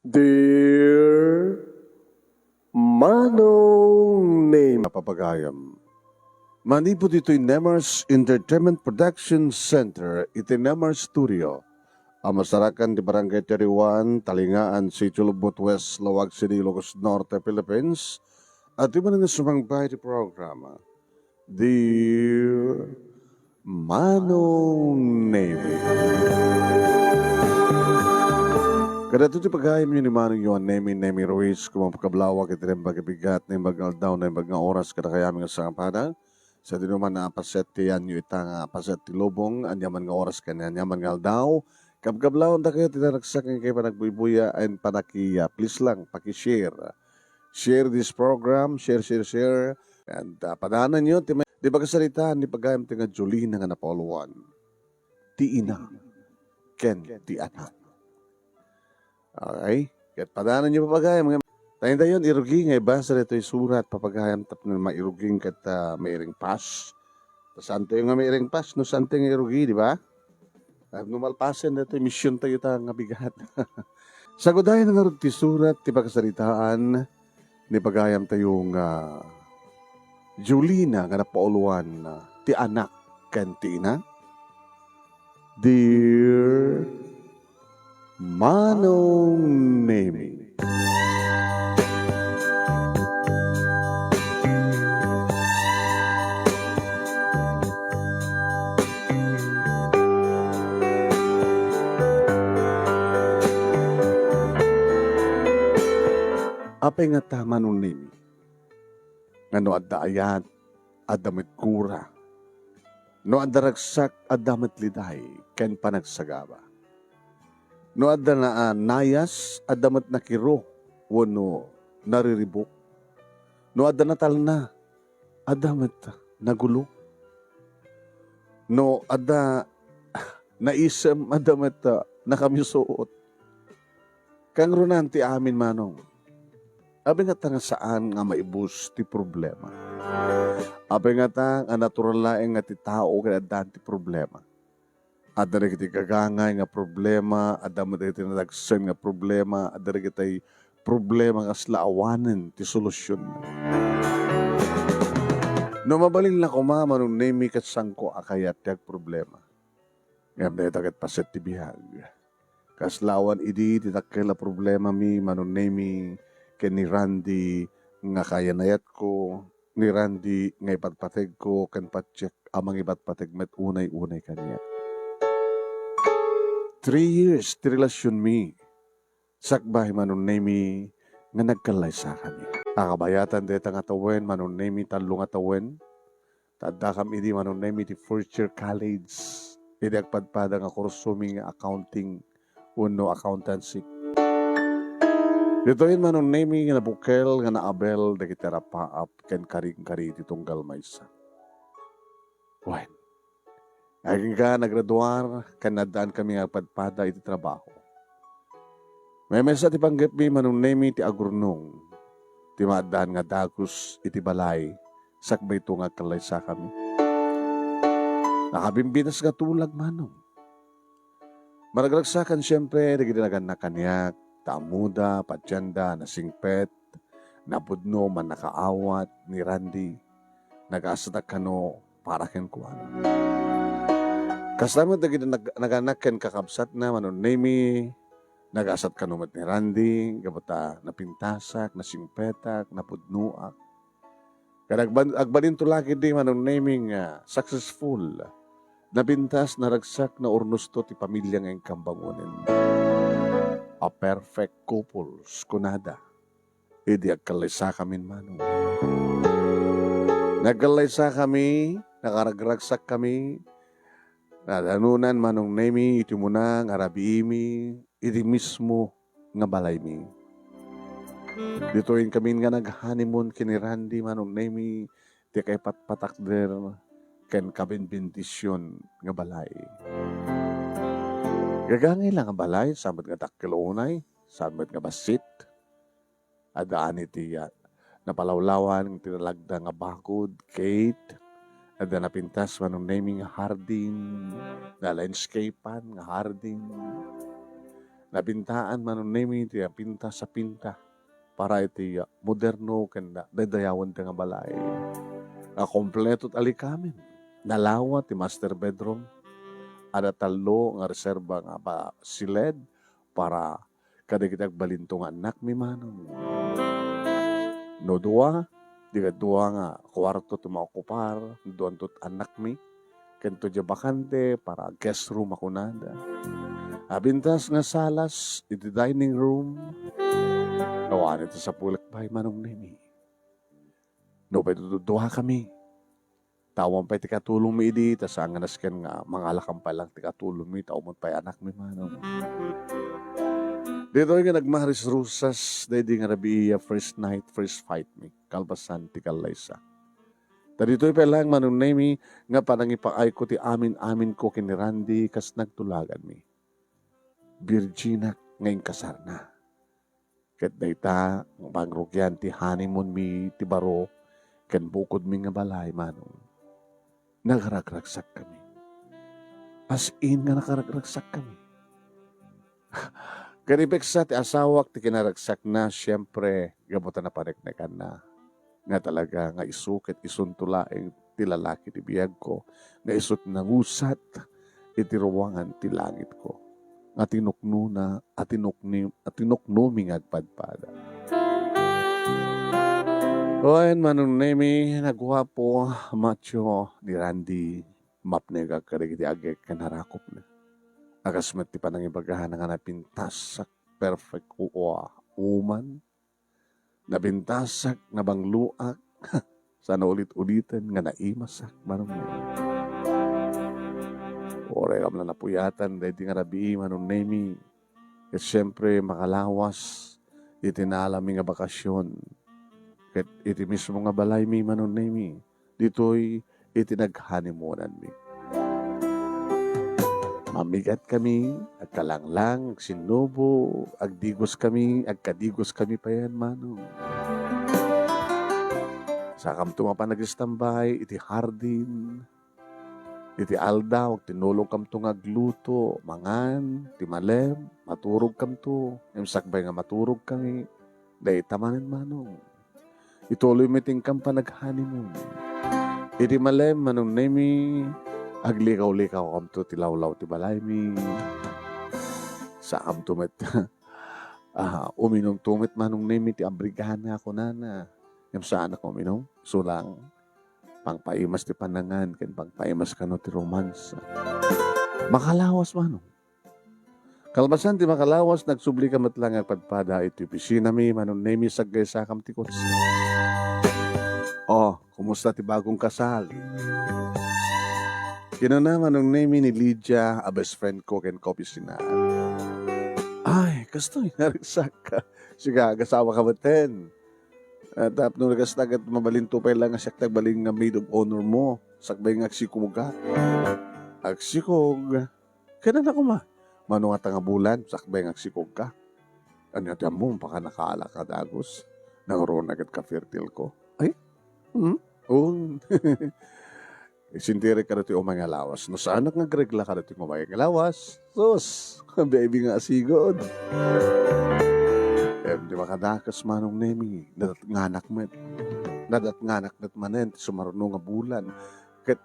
Dear Manong Name Papagayam. Manipod ito'y Nemars Entertainment Production Center, iti Nemars Studio. Amasarakan di Barangay 31, Talingaan, Sitio Lubot West, Lawag City, Ilocos Norte, Philippines. At iba na sumangbay di programa. Dear Manong Name. Kada ito pagayam yun ni Manong yun, Nemi Ruiz, kumapakablawag iti rin bagibigat, na yung bagal daw, na yung bagang oras, kada kayami nga sa kapada. Sa dinuman na paset ti yan yung itang paset ti lubong, anyaman nga oras kanya, anyaman nga daw. Kabkablaw, da kayo tinaragsak nga kayo panagbuibuya, and panakiya. Please lang, pakishare. Share this program, share. And padahanan nyo, di ba kasalitaan, di pagayam ti nga Jolina nga napoluan. Ti ina, ken ti anak. Okay? Kahit padanan niyo papagayam. Tayo irugi nga iba sa ito'y surat papagayam tap na mairuging kat mairing pas. Santo yung nga mairing pas, no santo yung irugi, di ba? Numalpasin na ito'y misyon tayo nga bigat. Sagudayan nga rin ti surat, ti pagkasaritaan, ni pagayam tayong Julina nga napauluan ti anak kan ti ina. Dear Manong Nemi. Apay nga ta Manong Nemi. Nga no adda ayat, adamit kura. No adda ragsak, adamit liday, ken panagsagaba. No adda na nayas, adamat na kiro, wano nariribok. No adda na talna, adamat nagulo. No adda naisem, adamat nakamisoot. Kang runan ti amin manong. Abi nga ta nga saan nga maibus ti problema. Abi nga ta nga natural laeng nga ti tao kaya adan ti problema. Adda kiti kagangay nga problema, adda mo kiti nalagsen nga problema, adda kiti problema nga slaawanen ti solusyon. No mabalin lang ko Manong Nemi kat sangko akayat tiag problema. Ngam na itagat paset ti bihag. Kaslawan idi titakkel a problema mi Manong Nemi ken ni Randy nga kayanayat ko, ni Randy nga ipatpateg ko ken patcheck amang ipatpateg met unay-unay kaniya. 3 years ti relasyon mi. Sakbay Manong Nemi nga nagkalay sa kami. Akabayatan deta nga tawen Manong Nemi talo nga tawen. Tadda kami di Manong Nemi ti first year college. Idi agpadpada nga kurso mi nga accounting uno accountancy. Dito yun Manong Nemi nga nabukel nga naabel dagiti rapaap ken karing-kari ti tunggal maysa. Wen. Aging ka nagraduar, kanadaan kami nga padpada iti trabaho. May mesa ti panggap mi Manong Nemi ti agurnong. Ti maadaan nga dagos iti balay, sakbay ito nga kalay sa kami. Nakabimbinas nga tulag Manong. Maragragsakan siyempre, nagidinagan na kanyak, taamuda, patyanda, nasingpet, napudno, man nakaawat, ni Randy, nag-asatak kano, para ken kuhan. Kasama naganak ken kakabsat na Manong Nemi, nag-asat kanumat ni Randy, gabata napintasak, nasingpetak, napudnuak. Kaya agbalin to lagi di Manong Nemi nga successful, napintas, naragsak, na urnusto ti pamilya nga kambangunin. A perfect couples, kunada. Idi agkalaysa kami Manong. Nagkalaysa kami, nakaragragsak kami, nadanunan Manong Nemi, iti muna nga rabiimi, iti mismo nga balay mi. Ditoin kami nga nag-honeymoon kini Randy Manong Nemi, ti kay patpatakder, ken kabinbindisyon nga balay. Gagangay lang ang balay, samad nga dakilunay, samad nga basit, adaan iti napalawlawan, tinalagda nga bakod, Kate, ada napintas Manong Nemi nga hardin, na landscapean nga hardin, Nabintaan manong nemi ti pinta sa pinta para iti moderno kanda dadayawan ti nga balay. Kompleto alikamin. Nalawa ti master bedroom. Ada talo nga reserba nga ba siled para kadagitag balintong anak mi manong. No dua, di ka dua nga kwarto ti maokupar, doon tot anak mi. Kento di bakante para guest room ako nada. Abintas nga salas, iti dining room. Nawan ito sa pulakbay manong nemi. No, pwede duha kami. Tawang pa iti katulong mi idi, tas ang nasken nga mga alakam pa lang ti katulong mi, tawang pa anak mi manong. Dito nga nagmaharis rusas, dahil nga rabiya first night, first fight mi, kalbasan ti kalaysa. Dito pa lang manong nemi, nga parang ipaay ko ti amin ko kini Randy, kas nagtulagan mi. Virginia ngayon kasar na. Ket dayta pangrugyan ti honeymoon mi ti baro ken bukod mi nga balay manong. Nagragragsak kami. As in nga nakaragraksak kami. Kanipeksa ti asawak ti kinaragsak na siyempre gabutan na pareknekan na. Nga talaga nga isukit isuntulaing ti lalaki ti biyag ko nga isut nangusat iti ruwangan ti langit ko. At tinukno na, at tinukno mi ngagpadpada. Oen manong nemi, nagwapo, macho, ni Randy, mapnega karigiti agek kanarakop na. Agasmet ti panangibagahan nga napintasak, perfect uwa, uman, nabintasak, nabangluak, sana ulit-ulitan nga naimasak, manong nemi. Ore kam na napuyatan, dahil di nga rabi, manong nemi. At syempre, makalawas, itinalami nga bakasyon. At iti mismo nga balay mi, manong nemi. Dito'y itinaghanimonan mi. Mamigat kami, agkalanglang, agsinubo, agdigos kami pa yan, manong. Sakam tumapa nag-istambay, iti hardin, iti aldaw, tinulong kam to ngagluto, mangan, ti malem, maturog kam to. Sakbay nga maturog kami, dahi tamanin manong. Ituloy meeting kam pa naghanimon. Iti malem, manong nemi, aglikaw-likaw kam to, tilawlaw ti balay mi. Sakam tumet, uminom tumit manong nemi, ti abrigahan nga ako nana. Yung saan ako uminom, sulang. Pangpaimas ti panangan, ken pangpaimas ka no ti romance. Makalawas manong. Kalbasan ti makalawas, nagsubli ka matlang agpadpada iti opisina mi, manong nemi sagay sakam ti kotse. Oh, kumusta ti bagong kasal? Kinana manong nemi ni Lydia, a best friend ko ken kopisina. Ay, kastoy, nariksak ka. Siga, agasawa ka baten. At nung nagastagat mabalinto pa lang nga siya tagbaling nga maid of honor mo. Sakbay nga agsikog ka. Agsikog. Kaya na ko ma. Mano nga bulan, sakbay nga agsikog ka. Ano yan mo, baka nakaala ka dagos. Nangaroon agad ka fertile ko. Ay? Oo. Sintiri ka dito yung mga lawas. No saan nagregla ka dito yung mga lawas? Sus, baby nga asigod. Di makadakas manong nemi, nadat nganak met. Nadat nganak met manen, sumaruno nga bulan. Ket,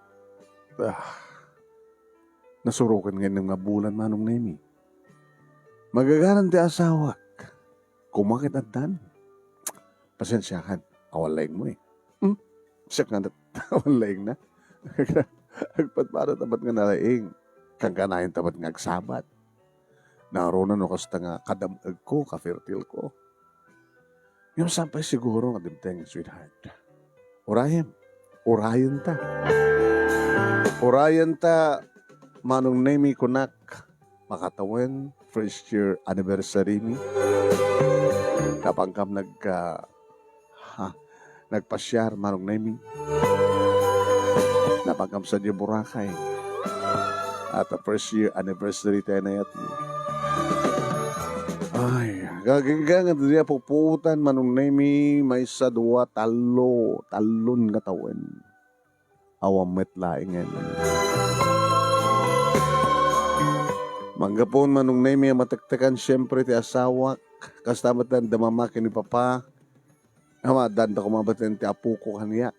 nasurukan ngayon nga bulan manong nemi. Magagaran ti asawak. Kumakit at dan. Pasensyahan, awalaing mo eh. Siya nga awalaing na. Agpat para tabat nga nalaing. Kang kanayin tabat nga agsabat. Naroon na kasta nga kadamag ko, ka-fertile ko. Yung sampay siguro nga dimteng, sweetheart. Urayan ta. Urayan ta, manong nemi kunak, makatawan, first year anniversary mi. Kapangkam nagpasyar, manong nemi. Napangkam sa di Boracay. At first year anniversary tayo na yat. Ay, gagagangat niya puputan manong nemi may sa dua talon nga tawen. Awam met laingen. Manggapon manong na may mataktakan siyempre ti asawa. Kastamat na damamakin ni Papa. Ama, danda ko mabatin ti apu ko kaniya.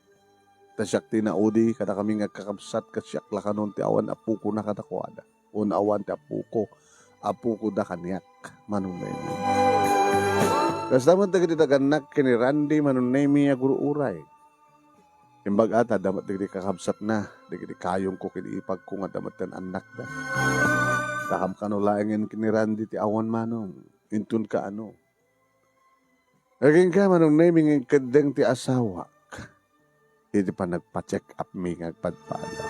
Tasyak ti naudi, kada kami nga kakabsat, kasyak lakanon ti awan apu ko na katakwada. Unawan ti apu ko da kaniyak. Manong na imi. Kastamat na kitaganak kini Randy manong na imi aguro uray. Imbag ata, damat di kakabsat na. Di kayong ko kiniipag ko nga damat ten anak na. Kakam kanulaingin kini Randy ti awan manong. Intun ka ano. Naging ka manong naming ang kadang ti asawa. Hindi pa nagpa-check up mi ngagpadpada.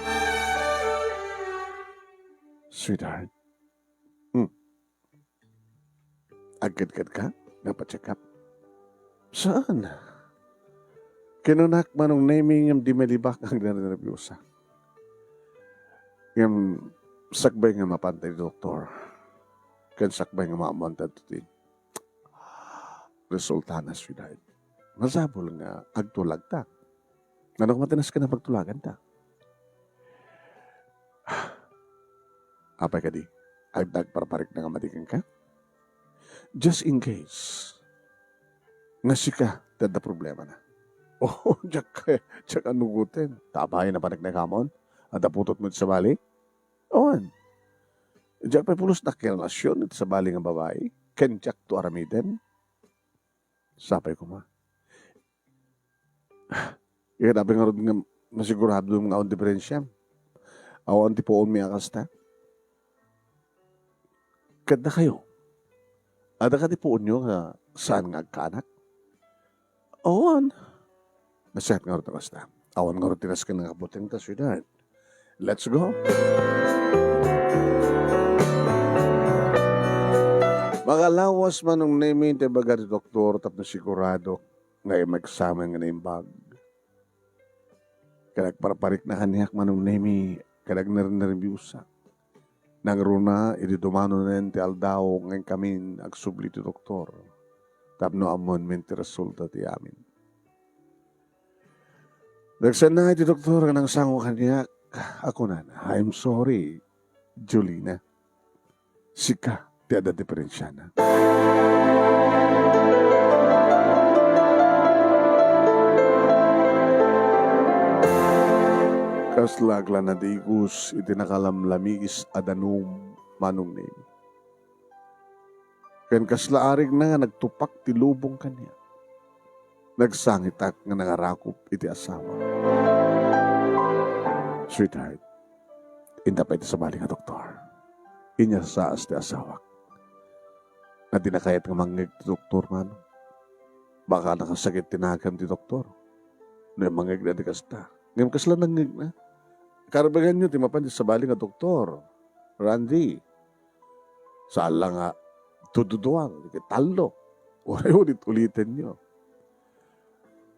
Sweetheart. Agad-gad ka? Nagpa-check up? Saan? Kinunak manong naming yung di malibak ang nanarabyosa. Yung sakbay nga mapantay doktor. Kan sakbay nga maamontan tutin. Resulta na, sweetheart. Masabol nga agtulag ta. Nanong matinas ka na pagtulagan ta. Apay ka di? Ay nagparparik na nga matikin ka? Just in case. Nga sika, tada problema na. Oh, jak anugutin. Tabahin na panik na kamon? At aputot mo sa bali? Owan. Diyak pa pulos na kirelasyon ito sa bali ng babae. Kenjak to aramiden. Sapay ko ma. Ikatabi nga rin nga masigurado nga on diferensya. Awan ti poon mi akasta. Kada kayo. Ada ka ti poon nyo nga saan nga agkanak? Awan. Masyat nga rin akasta. Awan nga rin tinas ka ng kabuting ta, sweetheart. Let's go. Makalawas manong namin tayo baga ni doktor tapos sigurado ngayon magsama nga na yung bag. Kalag paraparik na kaniyak manong nami kalag narinaribiyusa. Nang runa, ididumano na yan ti aldaw ngayon kami agsubli ti doktor. Tapno amon min ti resulta ti amin. Nagsanay ti doktor nga nang sango kaniyak. Ako na, I'm sorry, Julina. Sika. Di ada diferensya na. Kaslagla na digus iti nakalamlamigis adanum manong name. Ken kaslaarig na nga nagtupak ti lubong kanya. Nagsangitak nga nangarakop iti asawa. Sweetheart, inda pa iti sa bali nga doktor. Inya sa as ti asawak. Na di na kayat nga mangig ti doktor man. Baka nakasakit tinagam ti doktor. Na mangig na di kasta. Ngayon kasla nangig na. Karabagan nyo, timapan sa bali nga doktor. Randy. Sala nga, tududuang, talo. Ulit-ulitin nyo.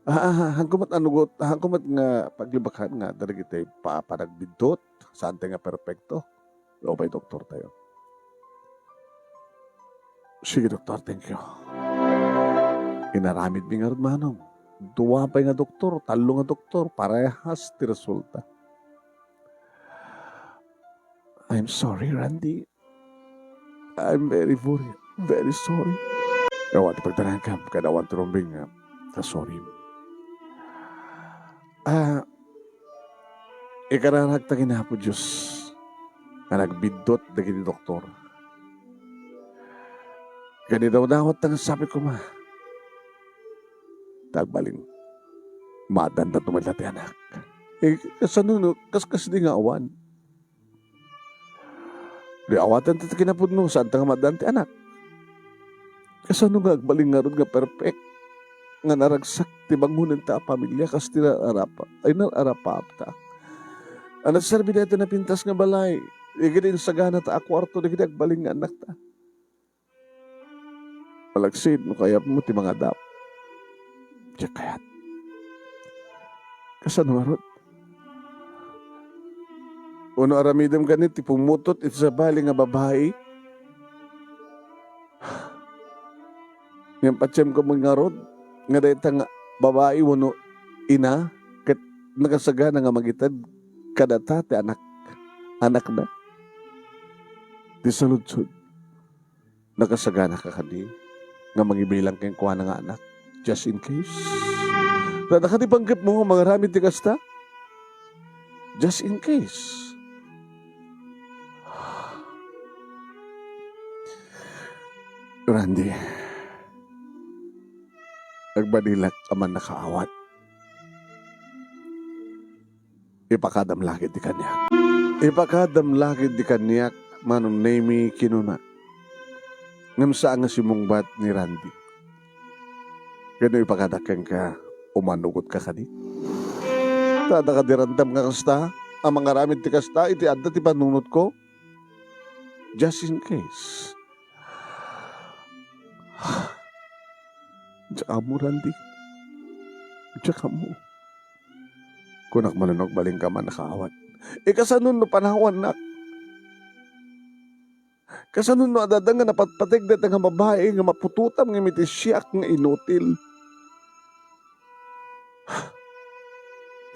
Hangkumat anugot, hangkumat nga paglibakhan nga, dari kita panagbidot, saan tayo nga perfecto. O pa'y doktor tayo. Sige, doktor, thank you. Inaramid mi nga rin manong. Duwa pa nga doktor, talo nga doktor, parehas ti resulta. I'm sorry, Randy. I'm very sorry. Ewan, pagtanahan ka, kadawan turumbing nga, sorry. Ikararag ta ginapo Diyos nga nagbidot na gini doktor. Gani daw dawat nga sabi ko ma. Tagbaling, madan na tumalati anak. Kasano, kaskas di nga awan. Di awatan ti kinapudno, saan ta nga madan ti anak. Kasano nga agbaling nga ron nga perfect. Nga naragsak ti bangunan ta pamilya kas ti nararapa. Ay nararapap ta. Ang nagsasabi dito na pintas nga balay. Igidin sa gana ta akwarto na gidi agbaling nga anak ta. Palagsid mo kaya mo ti mga dap. Diya kayat. Kasano nga ron? Uno aramidam ganit, ti pumutot iti sa bali nga babae. Ngayon patsem ko mga rod, nga dahil nga babae, uno ina, kat nagasagana nga magitad, kadata ti anak na. Di saludsod, nakasagana ka kadi, nga magibilang kayong kuha nga anak, just in case. Nakatibanggap mo nga mga ramid ti kasta, just in case. Randy, nagbadilak ka man nakaawat. Ipakadamlakid di kanya. Ipakadamlakid di kanya manong name kinuna. Ngam saan nga simungbat ni Randy. Kano ipakadakan ka, umanugot ka kani. Tada ka dirandam nga kasta, ang mga ramid ti kasta, iti adda ti panunot ko. Just in case. Tsaka mo, Randy. Tsaka mo. Kunak manunog baling ka man nakaawat. Kasanun no panahon nak. Kasanun no adadang nga napatpatig dat nga babae nga mapututam nga mitisyak nga inutil.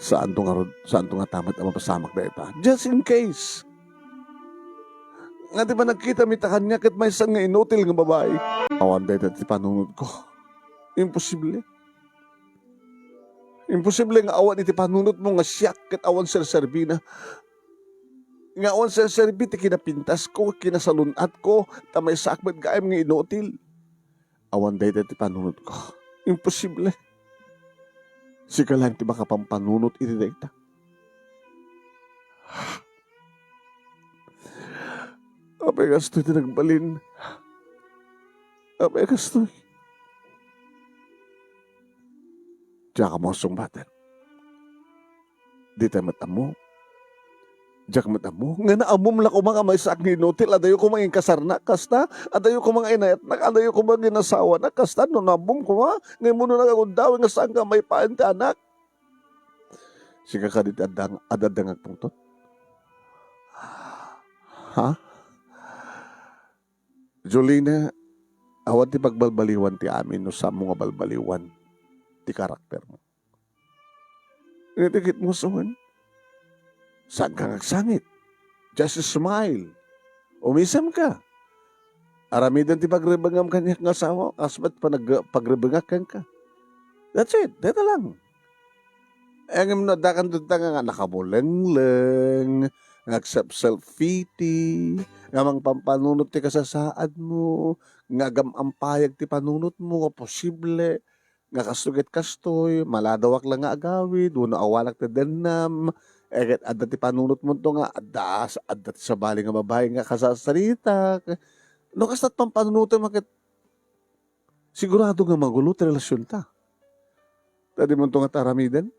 Saan to nga tamat ang mapasamak na ita? Just in case. Nga di ba nagkita mita kanya kat may isang nga inutil nga babae? Awan dahil ti panunod ko. Imposible. Imposible nga awan iti panunod mo nga siyak kat awan ser-serbina. Nga awan ser-serbi ti kinapintas ko, kinasalunat ko, tamay sakbat gaim nga inutil. Awan dahil ti panunod ko. Imposible. Sika lang ti makapampanunod iti dayta. Apay gastoy ti nagbalin. Apay gastoy. Diyan ka mo sumbatan. Di tayo matamo. Diyan ka matamo. Nga naamom lang ko mga may sak ni Notil. Adayo ko mga kasarna. Kasta. Adayo ko mga inayat. Adayo ko mga ginasawa na. Kasta. No nabom ko nga. Ngayon mo na nagagundawin. Nga saan ka may paante anak. Sige ka dito adadang agpungtot. Ha? Jolina, awat ti pagbalbaliwan ti amin no sa mga balbaliwan ti karakter mo. Itikit mo suman. Saan ka nagsangit? Just smile. Umisam ka. Aramidan ti pagrebangam kanya ng asawa. Kasmat pa pagrebangakan ka. That's it. Dito lang. Ang nadakan doon nga nakabuleng-leng, nag-accept self-pity, ngamang pampanunot ti kasasaad mo, nga gamampayag ti panunot mo, posible, nga kasugit kastoy, maladawak lang nga agawid, wano awalak ti denam, adda ti panunot mo to nga, adda ti sabali nga babae nga kasasarita. No kastat pampanunot mo, sigurado nga magulo ti relasyon ta. Tadi mo to nga taramidan,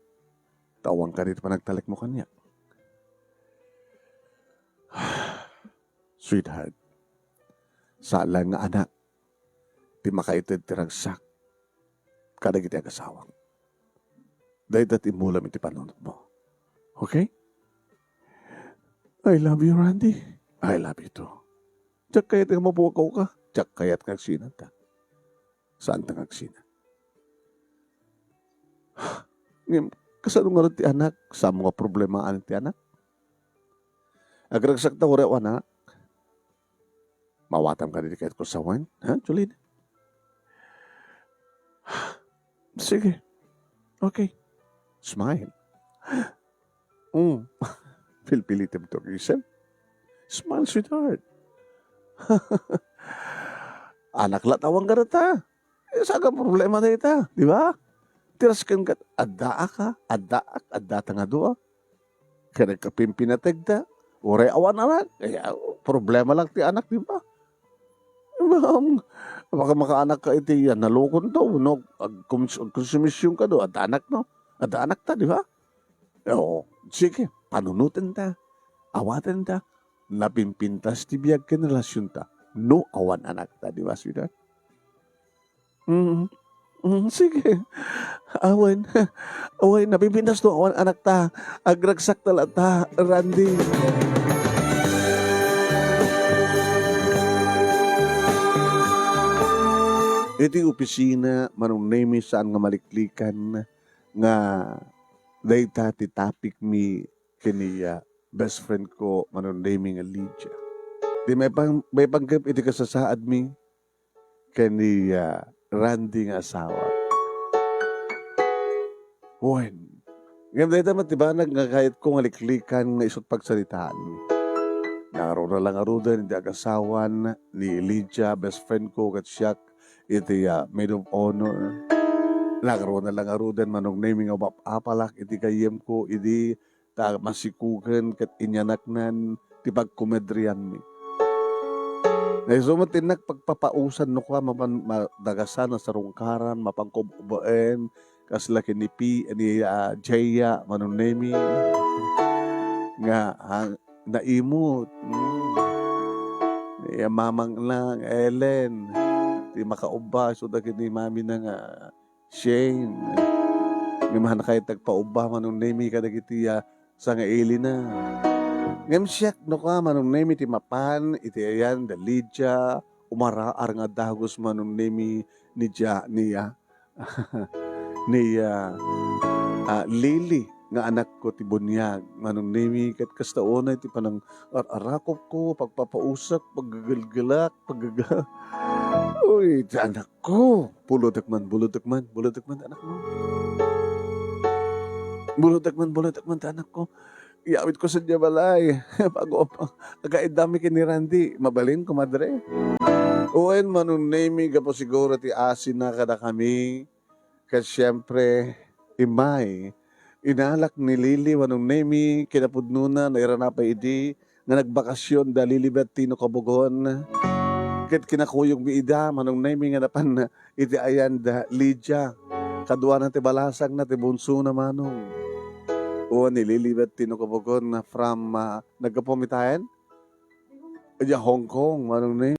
tawang ka dito pa nagtalik mo kanya. Sweetheart, sala nga anak, di makaitid ti ragsak, kada kiti agasawang. Dahil dati imulam iti panunod mo. Okay? I love you, Randy. I love you too. Tsak kayat nga mabuwakaw ka. Tsak kayat nga agsinan ta. Saan ta nga agsinan? Ngayon, kasano nga rin ti anak? Sa mga problema ti anak? Agragsak ta urewa na. Mawatam ka din kahit ko sa wine. Ha, Jolene? Sige. Okay. Smile. Pilpilitim to kisem. Smile, sweetheart. Anak latawang ka na ta. Saka problema na ita. Di ba? Tiraskan ka. Adda ta nga doa. Kaya nagkapimpinatag ta. Ure awan anak. Kaya problema lang ti anak, di ba? Baka makaanak ka iti yan, nalukon to, no? Konsumisyon ka do, at anak, no? At anak ta, di ba? Oo, sige, panunutin ta, awatan ta, napimpintas ti biyag ka relasyon ta, no awan anak ta, di ba, sweetheart? Sige, awan, napimpintas no awan anak ta, agragsak tala ta, Randy. Iti opisina, manong name saan nga maliklikan nga dayta ti topic mi kiniya best friend ko manong name nga Lydia. Di may panggap iti kasasaad mi kani Randy nga asawa. Wen. Ngayon dahil naman, diba, kahit kung aliklikan nga isot pagsalitaan mi. Naro na lang arudan, hindi agasawan ni Elijah, best friend ko, kat siyak, iti maid of honor. Nagaro na lang arudan, manong naming of apalak, iti kayem ko, iti masikugan, kat inyanaknan, ti pagkumedrian mi. Naisumatin pagpapausan no ka, madagasan na sarungkaran, mapangkubaen, kaslaki ni Jaya, manong nemi, nga, naimot. Mamang lang, Ellen. Di makauba. So, dagin ni mami na nga, Shane. May mahan kayo tagpauba, manong nemi ka dagiti sa nga ili na. Ngam siyak, no ka, manong nemi ti mapan, iti ayan, da Lydia, umaraar nga dagos manong nemi ni Lily. Nga anak ko ti bunyag, manong nemi kat kastaona iti panang arakop ko, pagpapausak, paggagalgalak, Uy, ti anak ko. Bulodakman, anak mo. Bulodakman, ti anak ko. Iawit ko sa balay. Bago pa, agad dami kini Randy. Mabalin, kumadre. Uwen, manong nemi, gapo siguro ti asin na kada kami. Kasi siyempre, imay, inalak ni Lily, manong nemi, kinapudnuna, nairanapa idi, nga nagbakasyon, da Lily Bertino Kabugon. Ket kinakuyog mi ida, manong nemi, nga napan, iti ayan da Lydia. Kadua na ti balasang na ti bunso na manong. O ni Lily Bertino Kabugon na from, nagkapumitayan? Hong Kong, manong nemi.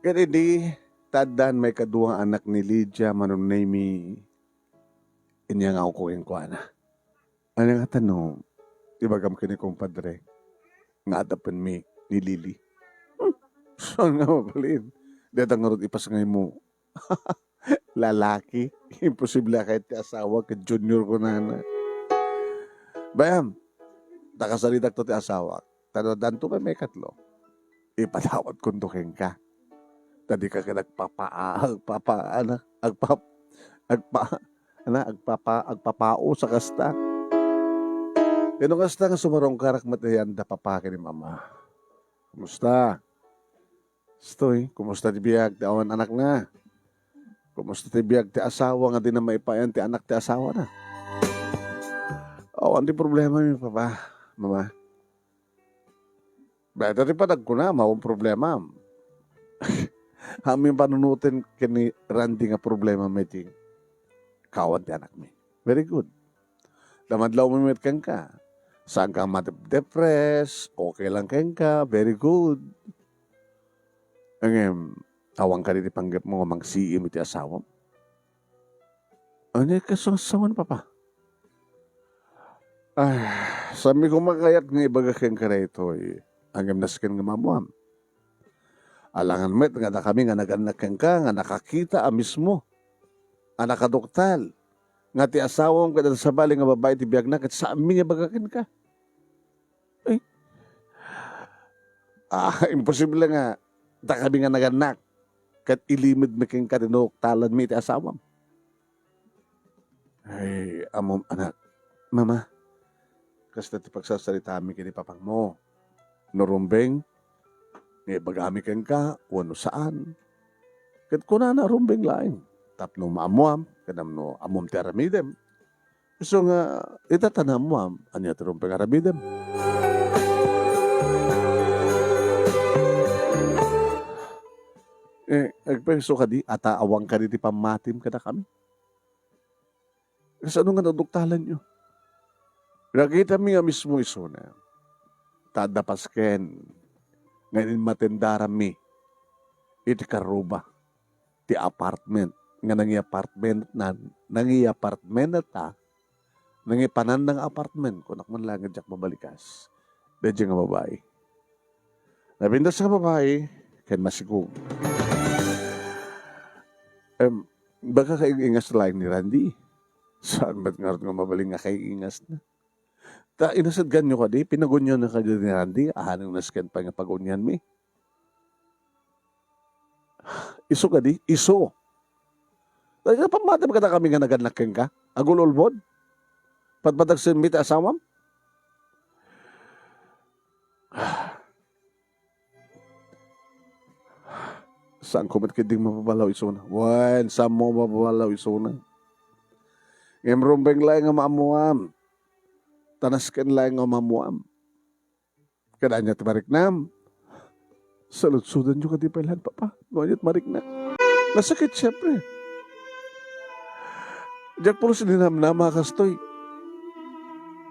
Kaya di, tadan may kaduang anak ni Lydia, manong nemi, inya nga ako yung kuana. Ano nga tanong, ibagam ka ni kumpadre, nga adapan mi ni Lily. Saan nga mabalin? Datang nga ron ipas ngay mo. Lalaki, imposible kahit ti asawa, ka junior ko na. Bayam, takasalitak to ti asawa, tanodan to may katlo, ipatawad kuntukin ka. Tadi ka agpapao sa kasta. Kano kasta nga sumarong karak matayan da papake ni mama. Kumusta? Stoy, kumusta ti biyag ti awan anak na? Kumusta ti biyag ti asawa nga di na maipayan ti anak ti asawa na? Awan ti problema mi papa, mama. Better ti padag ko na, mawang problema. Aming panunutin kini Randy nga problema meeting. Kawan ti anak mi. Very good. Damadlaw mo met kang ka. Saan ka ma-depress? Okay lang kang ka. Very good. Ang awang ka rin ipanggap mo mang siim iti asawa. Ano yung kasasawan papa? Ay, sabi ko makayat nga ibaga kang ka rito ang naskin nga mamuam. Alangan met nga na kami nga naganakan ka, nga nakakita mismo. Nga nakadoktal. Nga ti asawang kada sa bali nga babae ti biyag na, kat sa amin nga bagakin ka. Ay. Imposible nga. Da kami nga naganak. Kat ilimid making kadinoktalan mi ti asawam. Ay, amom anak. Mama, kasi ti pagsasalita mi kini papang mo. Norumbeng, ngay bagami kang ka, wano saan. Kat kuna na rumbing laing. Tapno maamuam, kadam no amom ti aramidem. So nga, itatanam mo anya ti rumbing aramidem. Agpeso ka di, ataawang ka di ti pamatim kada kami. Kasi ano nga naduktalan nyo? Nakita mi nga mismo iso na, tadapasken, ngayon matendara mi, iti karuba, ti apartment, nga nangi apartment na ta, nangi panan ng apartment, kunak man lang nga mabalikas, dadya nga babae. Nabindas nga babae, ken masigong. Baka kaingas lang ni Randy. Saan ba't nga mabaling nga kaingas na? Ta inasad ganyo ka di, pinagunyan na ka ni Randy, ahanang nasken pa nga pagunyan mi. Iso ka di, iso. Dahil pamatam ka na kami nga naganlakin ka, agulolbod. Patbatag simbit asawam. Saan ko matkiding mapabalaw isuna? Wan, saan mo mapabalaw isuna? Ngemrumbeng lang nga maamuam. Tanasken lang nga maamuam. Kadanya timarik nam. Salutsudan nyo ka di pailan, papa. Nganyat marik na. Nasakit siyempre. Diyak puro sininam na mga kastoy.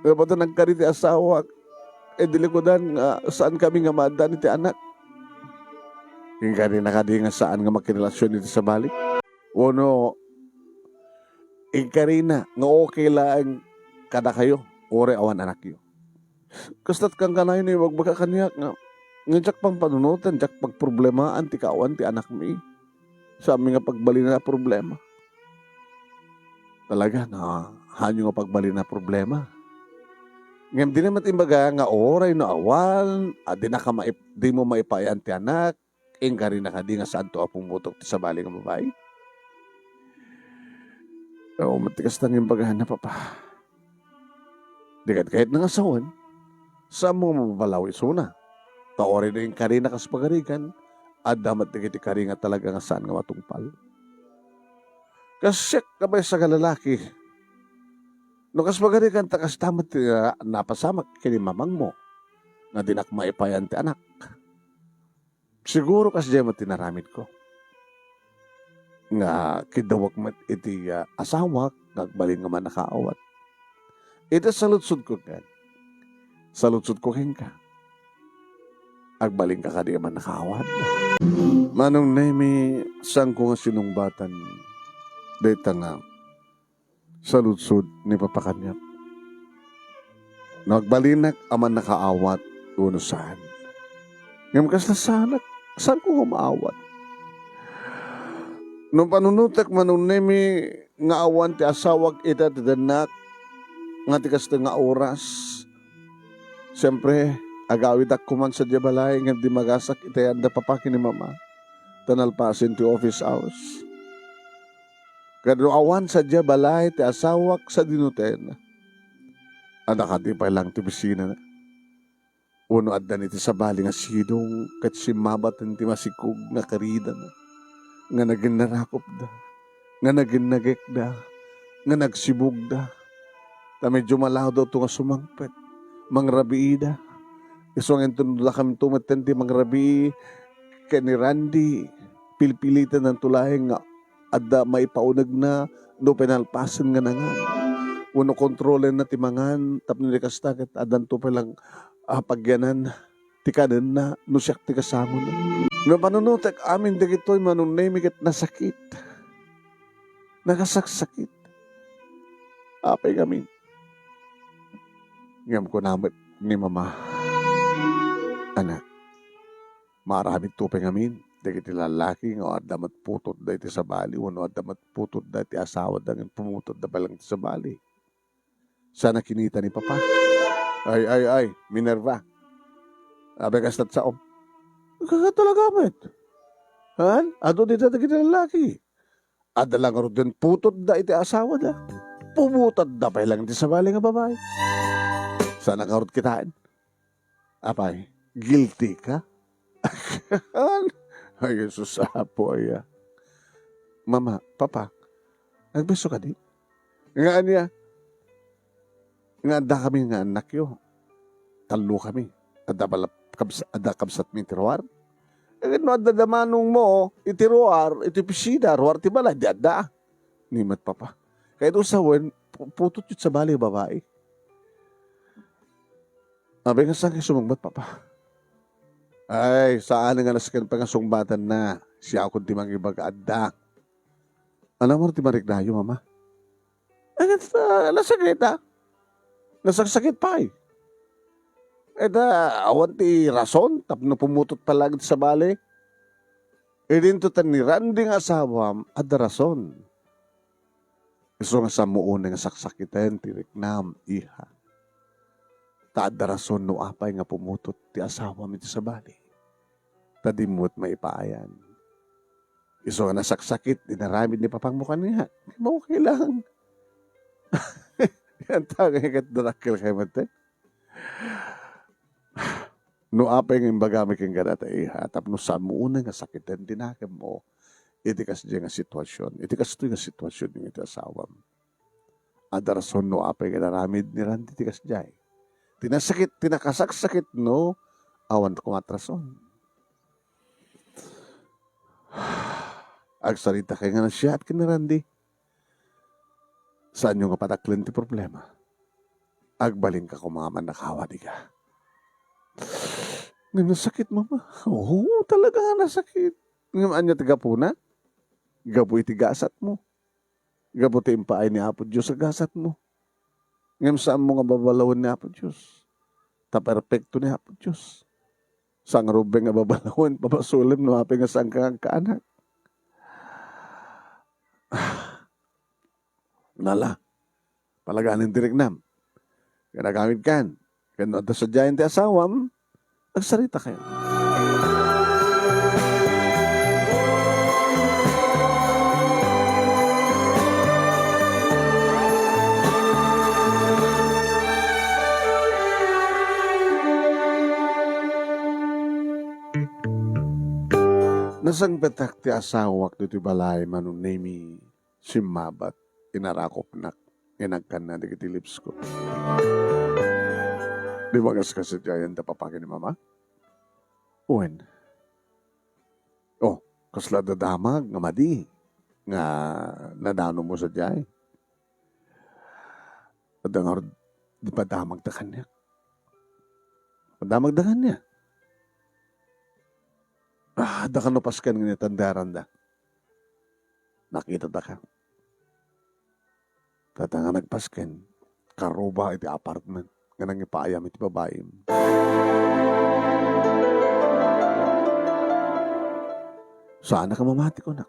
Kapag nagkariti asawa, dilikodan saan kami nga maadaan iti anak. Yung kani nakadi nga saan nga makirelasyon iti sa balik. Uno, Karina, nga okay lang kada kayo, ore awan anak yo. Kastat kang kanayon ni wag baka kanyak nga jak pang panunutan, jak pag problemaan ti kawan ti anak mi. Sa amin nga pagbali na problema. Talaga na hanyo nga pagbali na problema. Ngem di naman imbaga nga oray no awan, di mo maipayan ti anak, Karina kadi nga saan to pumutok ti sa bali nga babae. Oo, matikas na yung bagahan na papa. Di kahit nga asawan, saan mo mabalaw isuna? Taori na yung Karina kas pagarigan, at damat na kiti Karina talaga nga saan nga matungpal. Kasyak ka ba sa kalalaki? No kas pagarigan, takas damat napasamak kini mamang mo, na dinak maipayan ti anak. Siguro kas diya matinaramid ko. Nga kidawak mat iti asawak, nagbaling nga man nakaawat. Ito salutsud ko kan. Salutsud ko ka. Agbaling ka di man nakaawat. Manong nemi, saan ko nga sinungbatan, deta nga, salutsud ni papakanyak. Nagbalinak aman nakaawat, uno saan. Ngam kas na sanak, saan ko maawat? Nung panunutak manunemi nga awan ti asawag ita ti danak nga ti kasta nga oras. Siyempre, agawid ak kuman sa diabalay nga di magasak ita yanda papaki ni mama. Tanalpasin ti office hours. Kado awan sa diabalay ti asawak sa dinuten. Anak di pa lang ti bisina na. Uno addan iti sabali nga sidong kat simabat ti masikog nga karida na. Nga naging narakop da, nga naging nagek da, nga nagsibog da. Ta medyo malaw daw ito nga sumangpet, mangrabii da. Iso nga ito nula kami tumaten ti mangrabii, kaya ni Randy, pilipilitan ng tulaheng nga adda maipaunag na, no penalpasan nga nangan. Uno kontrolen na timangan, tapno ni kastagat, adan to palang pagyanan, tikanan na, no siyak ti kasamo na. No panunutak amin dagitoy manunaymigat na sakit. Nagasaksakit. Apay kami. Ngam ko naman ni mama. Anak, maraming tupay ngamin. Dagiti lalaki nga adamat putod da iti sa bali. Wano adamat putod da iti asawa da nga pumutod da balang iti sa bali. Sana kinita ni papa. Ay, Minerva. Abe kastat saom. Kakatalaga met. Han? Ato dito na kita lalaki. Ada lang aro din putod da iti asawa da. Pumutod da pa lang iti sabali nga babae. Sana karot kitaan. Apay, guilty ka? Ay, Jesus, apo ay. Mama, papa, nagbeso ka di? Nga niya. Nga ada kami nga anak yo. Talo kami. Ada kabsat mi tiruar. E no adadamanong mo, itiruar, iti pisida, ruar ti balay, di ada. Nimat papa. Kaya doon sa wen, putot yun sa bali babae. Abay nga saan kayo sumangbat papa? Ay, saan nga naskan pa nga sungbatan na, siya ako di mangibag ada. Ano mo ti marik na yung mama? Ay, nasakit ha? Nasaksakit pa eh. Awan ti rason, tapno pumutot palagi sa bali. Din to tan ni Randy nga asawam, ada rason. Iso nga sa muon nga saksakiten, tiriknam, iha. Taada rason no apay nga pumutot ti asawa mi ti sa bali. Tadimot maipaayan. Iso nga nasaksakit, dinaramid ni papangmukan niya. Okay lang. Yan tagay kat darakil kay mate. No apay nga imbagami kang ganata iha. Tapno sa muon nga sakitan, dinakam mo. Iti kas nga sitwasyon. Iti kas ito nga sitwasyon yung iti asawam. Ada rason no apay nga naramid ni Randy iti kas jay. Tinasakit, tinakasaksakit no, awan kumatrason. Agsalita kay nga na siya at kinarandi. Saan yung kapataklan ti problema? Agbaling ka kung mga manakawa di ka. Nasakit mama. Oo, talaga nasakit. Ngayon anya tiga po na? Gaboy ti gasat mo. Gaboy ti impaay ni Apo Diyos sa gasat mo. Ngayon saan mo nga babalawin ni Apo Diyos? Ta perfecto ni Apo Diyos. Sang rubeng nga babalawin, papasulim no api nga sang kaanak. Nala, palaganin diriknam. Kanagamit kan. Kano at sa dyan ti asawam, agsarita kayo. Nasang petak ti asawak dito balay manong name simabat inarakop nak inagkan na digiti lips ko. Di ba kasi dyan tapapakin ni mama? Uwen. Oh, kasla dadamag nga madi nga nadano mo sa dyan. At nga di pa damag da kanya. Padamag da kanya. Da ka napaskan nga tandaran da. Nakita da ka. Tatanga nagpasken. Karuba iti apartment. Nga nang ipaayam iti babae. Saan ka mamati ko na?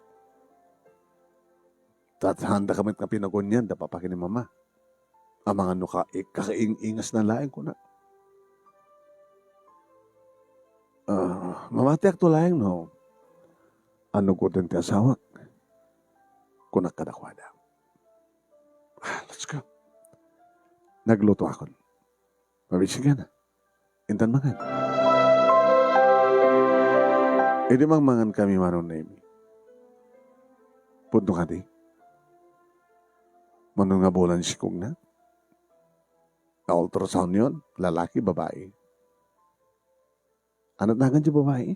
Tathanda kamit nga pinagunyan. Da papakin ni mama. Ang mga nuka kakaingas na laing ko na. Mamati ak tulayang no. Ano ko din ti asawak? Kunak kadakwada. Let's go. Nagluto ako. Mabisigan na. Intan mangan. Hindi mang mangan kami manon na imi. Punto ka di. Manong nga bulan si kong na. Na-ultrasound yun. Lalaki, babae. Anat na di babae?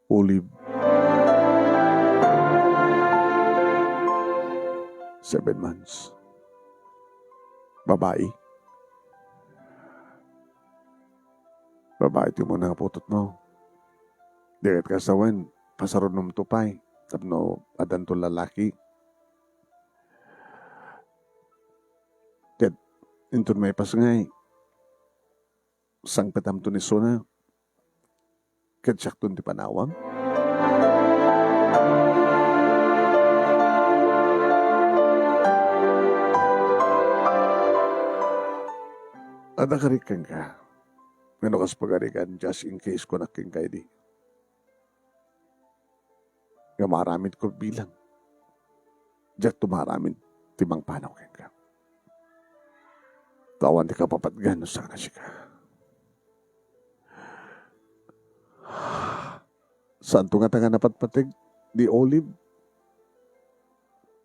Olive. 7 months. Babae. Babae ti mo na putot mo. Diret ka sa wen. Pasaron nung tupay. Tapno adan to lalaki. Ted, intun may pasangay. Sang petam to ni Sona. Kadyak to ti panawang. Ada karikan ka. Ngano kas pagarikan just in case ko naking kay di. Nga maramit ko bilang. Diyak tumaramit timang panaw ka. Tawan di ka papatgan no sana siya ka. Saan to nga tanga napatpatig di Olive?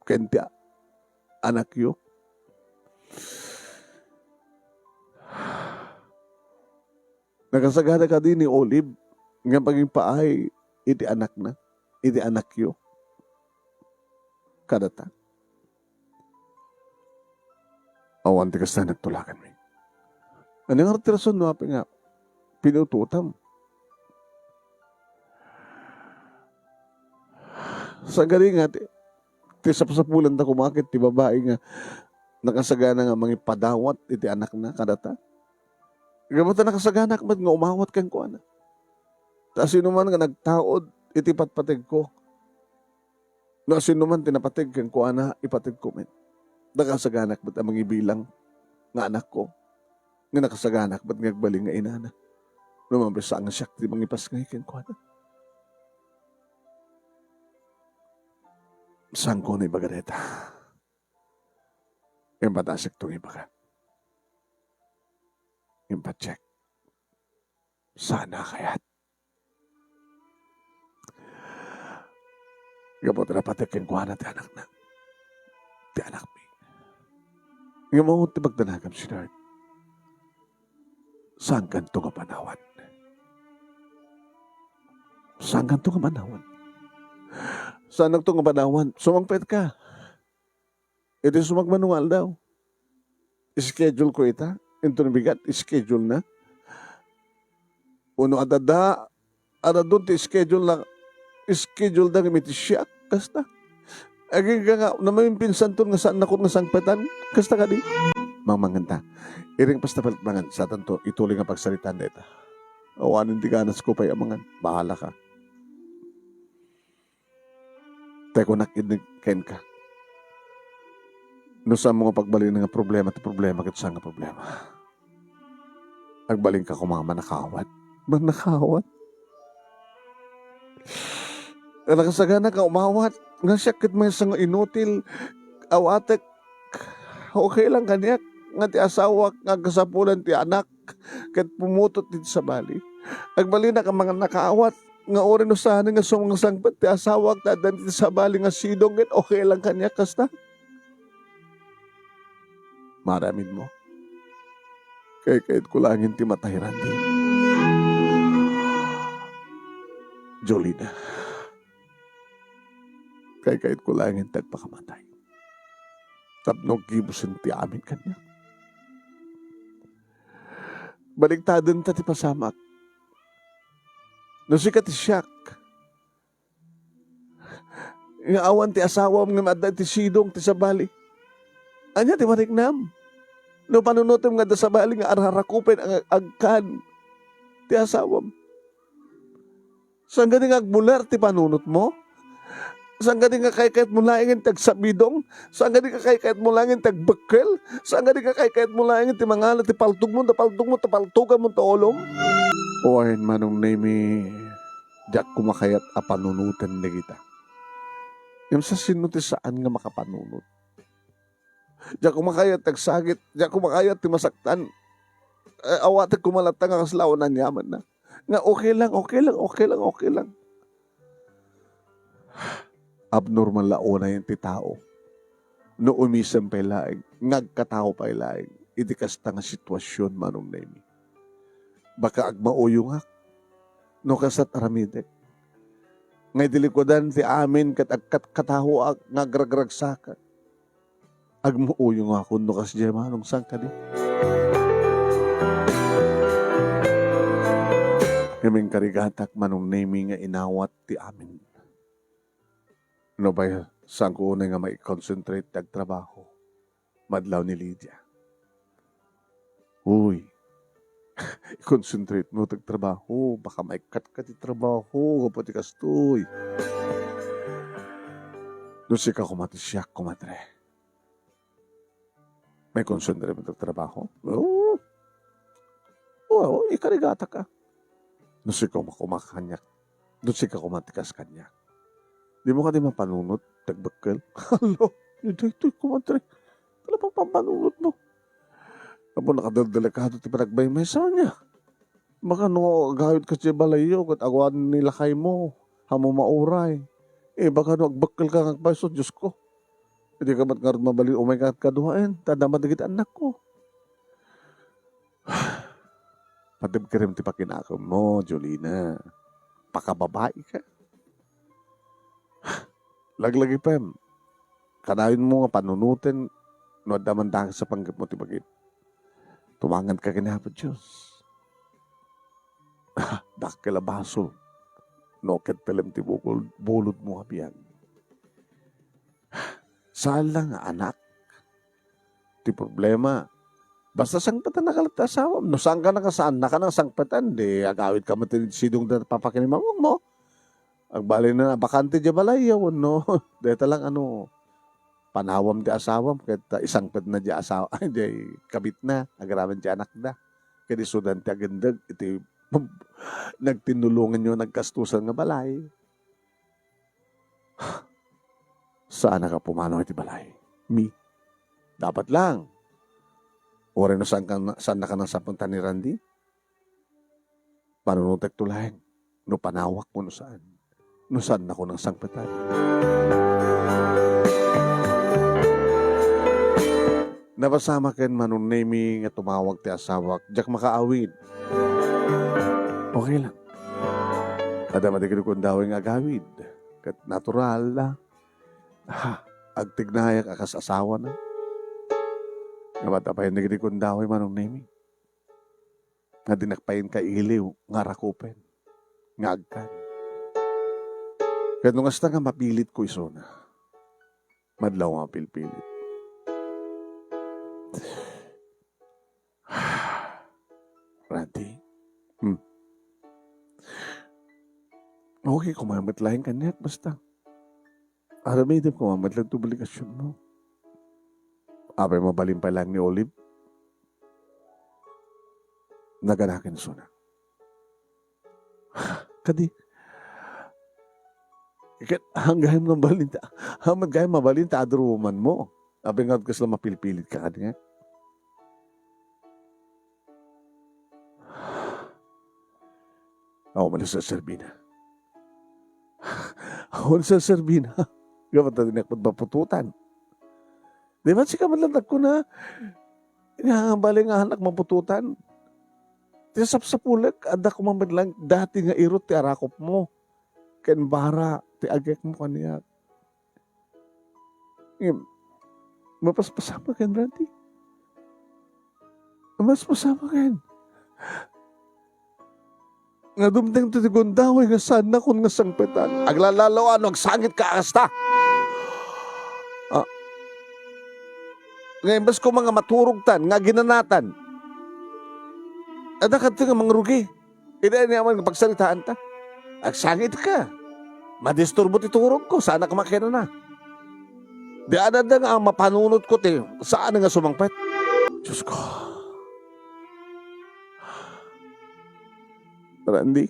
Kenti anak yo. Nakasagada ka din ni Olive nga paging paay iti anak na. Iti anak yo. Kadata. Awan ti kasta nagtulakan mi. Ano nga ratirason no api nga pinututam. Sa galing nga, ti sapulan ta kumakit, ti babae nga, nakasagana nga mga padawat, iti anak na, kadata. Gamata nakasagana ka nga umawat kang ko, anak. Ta sino man nga nagtaod, iti patpatig ko. No, sino man tinapatig kang kuha na ipatig ko men. Nakasaganak ba't ang mga ibilang nga anak ko? Nga nakasaganak ba't ngagbaling nga inana? Lumabasa ang syakti mangipas nga ikin kuha na. Saan ko na ibagareta? Yung patasik itong ibaga. Yung pacheck. Sana kaya't. Kapot na patikin ko na ti anak na. Ti anak mi. Yung mga ti magdanagam si Lord. Saan ganito nga panawan? Saan ganito nga panawan? Saan nagto nga panawan? Sumangpet ka. Ito sumagmanual daw. Schedule ko ita. Ito nabigat. Schedule na. Uno adada. Ada doon ti schedule lang. Schedule na gamit siya. Kasta. Aging ka nga. Naman pinsan to nga saan ako nga sangpetan. Kasta ka di. Mamanganta. Iring pasta palit mangan. Sa tanto ituloy nga pagsalitan dito. Awanin di ganas ko pa'y amangan. Bahala ka. Teko nakinig ka. No sa mga pagbalin nga problema at problema kit sa nga problema. Agbaling ka kung mga manakawat. Manakawat? Nakasagana ka umawat. Nga siya kit may isang inutil. Awatek. Okay lang kanyak. Nga ti asawa. Nga kasapulan ti anak. Kat pumutot dito sa bali. Agbalin na ka mga nakaawat. Nga orin no sana nga sumang sangpat. Ti asawa. Tadan dito sa bali nga sidong. Okay lang kanyak. Kasta. Maramin mo. Kahit kulangin ti matahiran di. Jolina. Kahit kulangin tagpakamatay. Tapno gibusin ti amin kanya. Baligtadan ta ti pasamak. No sikat ti siyak. Nga awan ti asawa nga madda ti sidong ti sabali. Anya ti marignam. No panunutom nga da sabali nga ararakupin ang agkan ti asawam. Saan gani nga agbular ti panunot mo? Saan gani nga kahit mo laingin tagsabidong? Saan gani nga kahit mo laingin tagbakkel? Saan gani nga kahit mo laingin ti mangala ti paltog mo, tapaltugan mo, taolom? Oahin manong nami, diyak kumakayat a panunutan na kita. Yung sa sino ti saan nga makapanunot? Diyak kumakayat tagsagit, diyak kumakayat ti masaktan. Awatag kumalatang ang kaslawanan yaman na. Nga okay lang. Abnormal launa yung ti tao. No umisang pa'y laing, ngagkatao pa'y laing, iti kasta nga sitwasyon manong nemi. Baka agmauyo nga, no kasat aramidek. Ngay dilikodan ti amin kat kataho ag ngagragragsakan. Agmauyo nga kuno kas diya manong sang kadi. Kaming karigatak manong nemi nga inawat ti amin. No ba saan ko unay nga mai-concentrate tagtrabaho? Madlaw ni Lydia. Uy, i-concentrate mo tagtrabaho. Baka maikat ka ti trabaho. Kapati kastoy. Doon siya ka kumatisyak, kumatre. May concentrate mo tagtrabaho? Oo, ikarigata ka. Doon siya ka kumakanyak. Doon siya ka kumatikas kanyak. Di mo ka di mapanunot, tagbakkel. Halo, ito kumatre. Wala pang pampanunot mo. Apo nakadaldelikado ti panagbay may niya. Baka no, gawid ka siya balayo, kat agwan nilakay mo, hamo mauray. Baka no, agbakkel ka ng paso, Diyos ko. Hindi ka ba't nga mabali, umay ka kaduhain, tadama digit anak ko. Patib ka rin ti pakinakam mo, Jolina. Pakababae ka. Laglagi pa yan. Kanayon mo nga panunutin, no damandang sa panggap mo tibagin. Tumangan ka kinahapad Diyos. Dakilabasol. No ket pelem ti bukol, bulod mo habiyag. Saan lang anak? Ti problema. Basta sangpatan na kalat asawa. No saan ka nakasaan na ka ng sangpatan, di agawid ka matinid sidong na papakinimamang mo. Ang bali na bakante di balay yun, no? Dito lang panawam di asawam, kahit isang pet na di asawa, ay di kabit na, agaraman di anak na. Kaya di sudan ti agendag, iti nagtinulungan nyo, nagkastusan nga balay. Saan na ka pumanaw iti balay? Me. Dapat lang. Ore no saan na ka nang sapunta ni Randy? Panunutek tulahin. No panawak mo no saan. No saan na ko nang sangpatan. Napasama ken manunemi nga tumawag ti asawak. Diyak makaawid. Okay lang. Ada matigil kong dawing agawid. Kat natural lang. Agtignayak akas asawa na. Nga matapayin na gini kong daway manunemi. Nga dinakpayin ka iliw. Nga rakupen. Nga agkan. Kaya nung hasta nga mapilit ko iso na. Madlaw nga pilpilit. Randy. Okay, kumamatlahin ka niya. Basta. Aramidim kumamatlag to obligasyon mo. Abay mabalin pa lang ni Olive. Naganakin suna. Kadi. Hanggang mabalinta. Hanggang mabalinta adruman mo. Abay nga kasi lang mapilipilit ka kanya. Ako malas sa Serbina. Ako sa Serbina. Gamat na din ako mapututan. Di ba si kamalandag ko na inahambali nga anak mapututan. Tisap sa pulag, ada ko mamadlang dati nga irot ti arakop mo. Ken bara, ti agek mo kaniya. Mapaspasama ken, Randy. Mapaspasama ken. Nga dumdeng ti gondaw nga sana kun nga sangpetan. Aglalalaw agsangit ka asta. Ngayon bas ko mga maturugtan, nga ginanatan. Ada ka nga mga rugi. Ina naman pagsalitaan ta. Agsangit ka. Madisturbo ti turog ko. Sana ka makina na. Di ada nga mapanunod ko ti. Saan nga sumangpet? Diyos ko. Randy,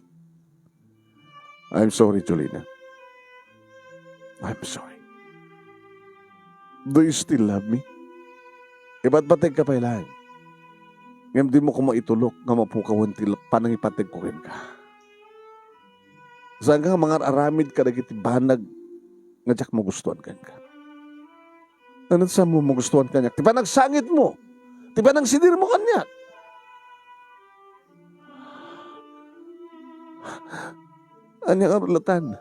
I'm sorry, Jolina. I'm sorry. Do you still love me? Iba't batag ka pa ilang. Ngayon di mo ko maitulok nga mapukawan tilak panang ipatag ko rin ka. Saan ka mga aramid ka nagiti banag nga diyak magustuhan ka. Ano sa mo magustuhan ka niya? Tiba nagsangit mo. Tiba nang sinir mo kanya. Anyang arulatan.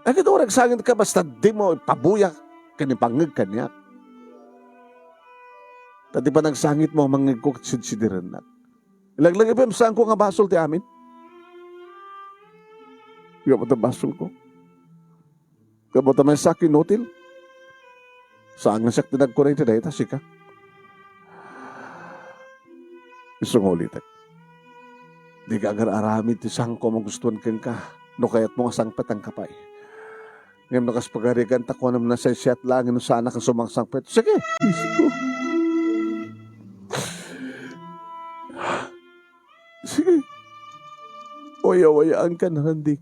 Ang ito nagsangit ka basta di mo ipabuyak kanipangag kanya. Tati pa nagsangit mo mangig ko sidsidiran na. Ilaglag ipim saan ko nga basol ti amin? Gabot ang basol ko. Gabot ang may sakin notil. Saan nga siya tinagkuray ti dahi tasika? Isang ulitan. Di ka agar-aramid ti sang ko magustuhan ken ka. No kayat mo nga sangpet ang kapay. Ngayon nakaspagarigan ta ko naman na sa siyat lang no sana ka sumangsangpet. Sige. Sige. Waya-wayaan ka na, Randy.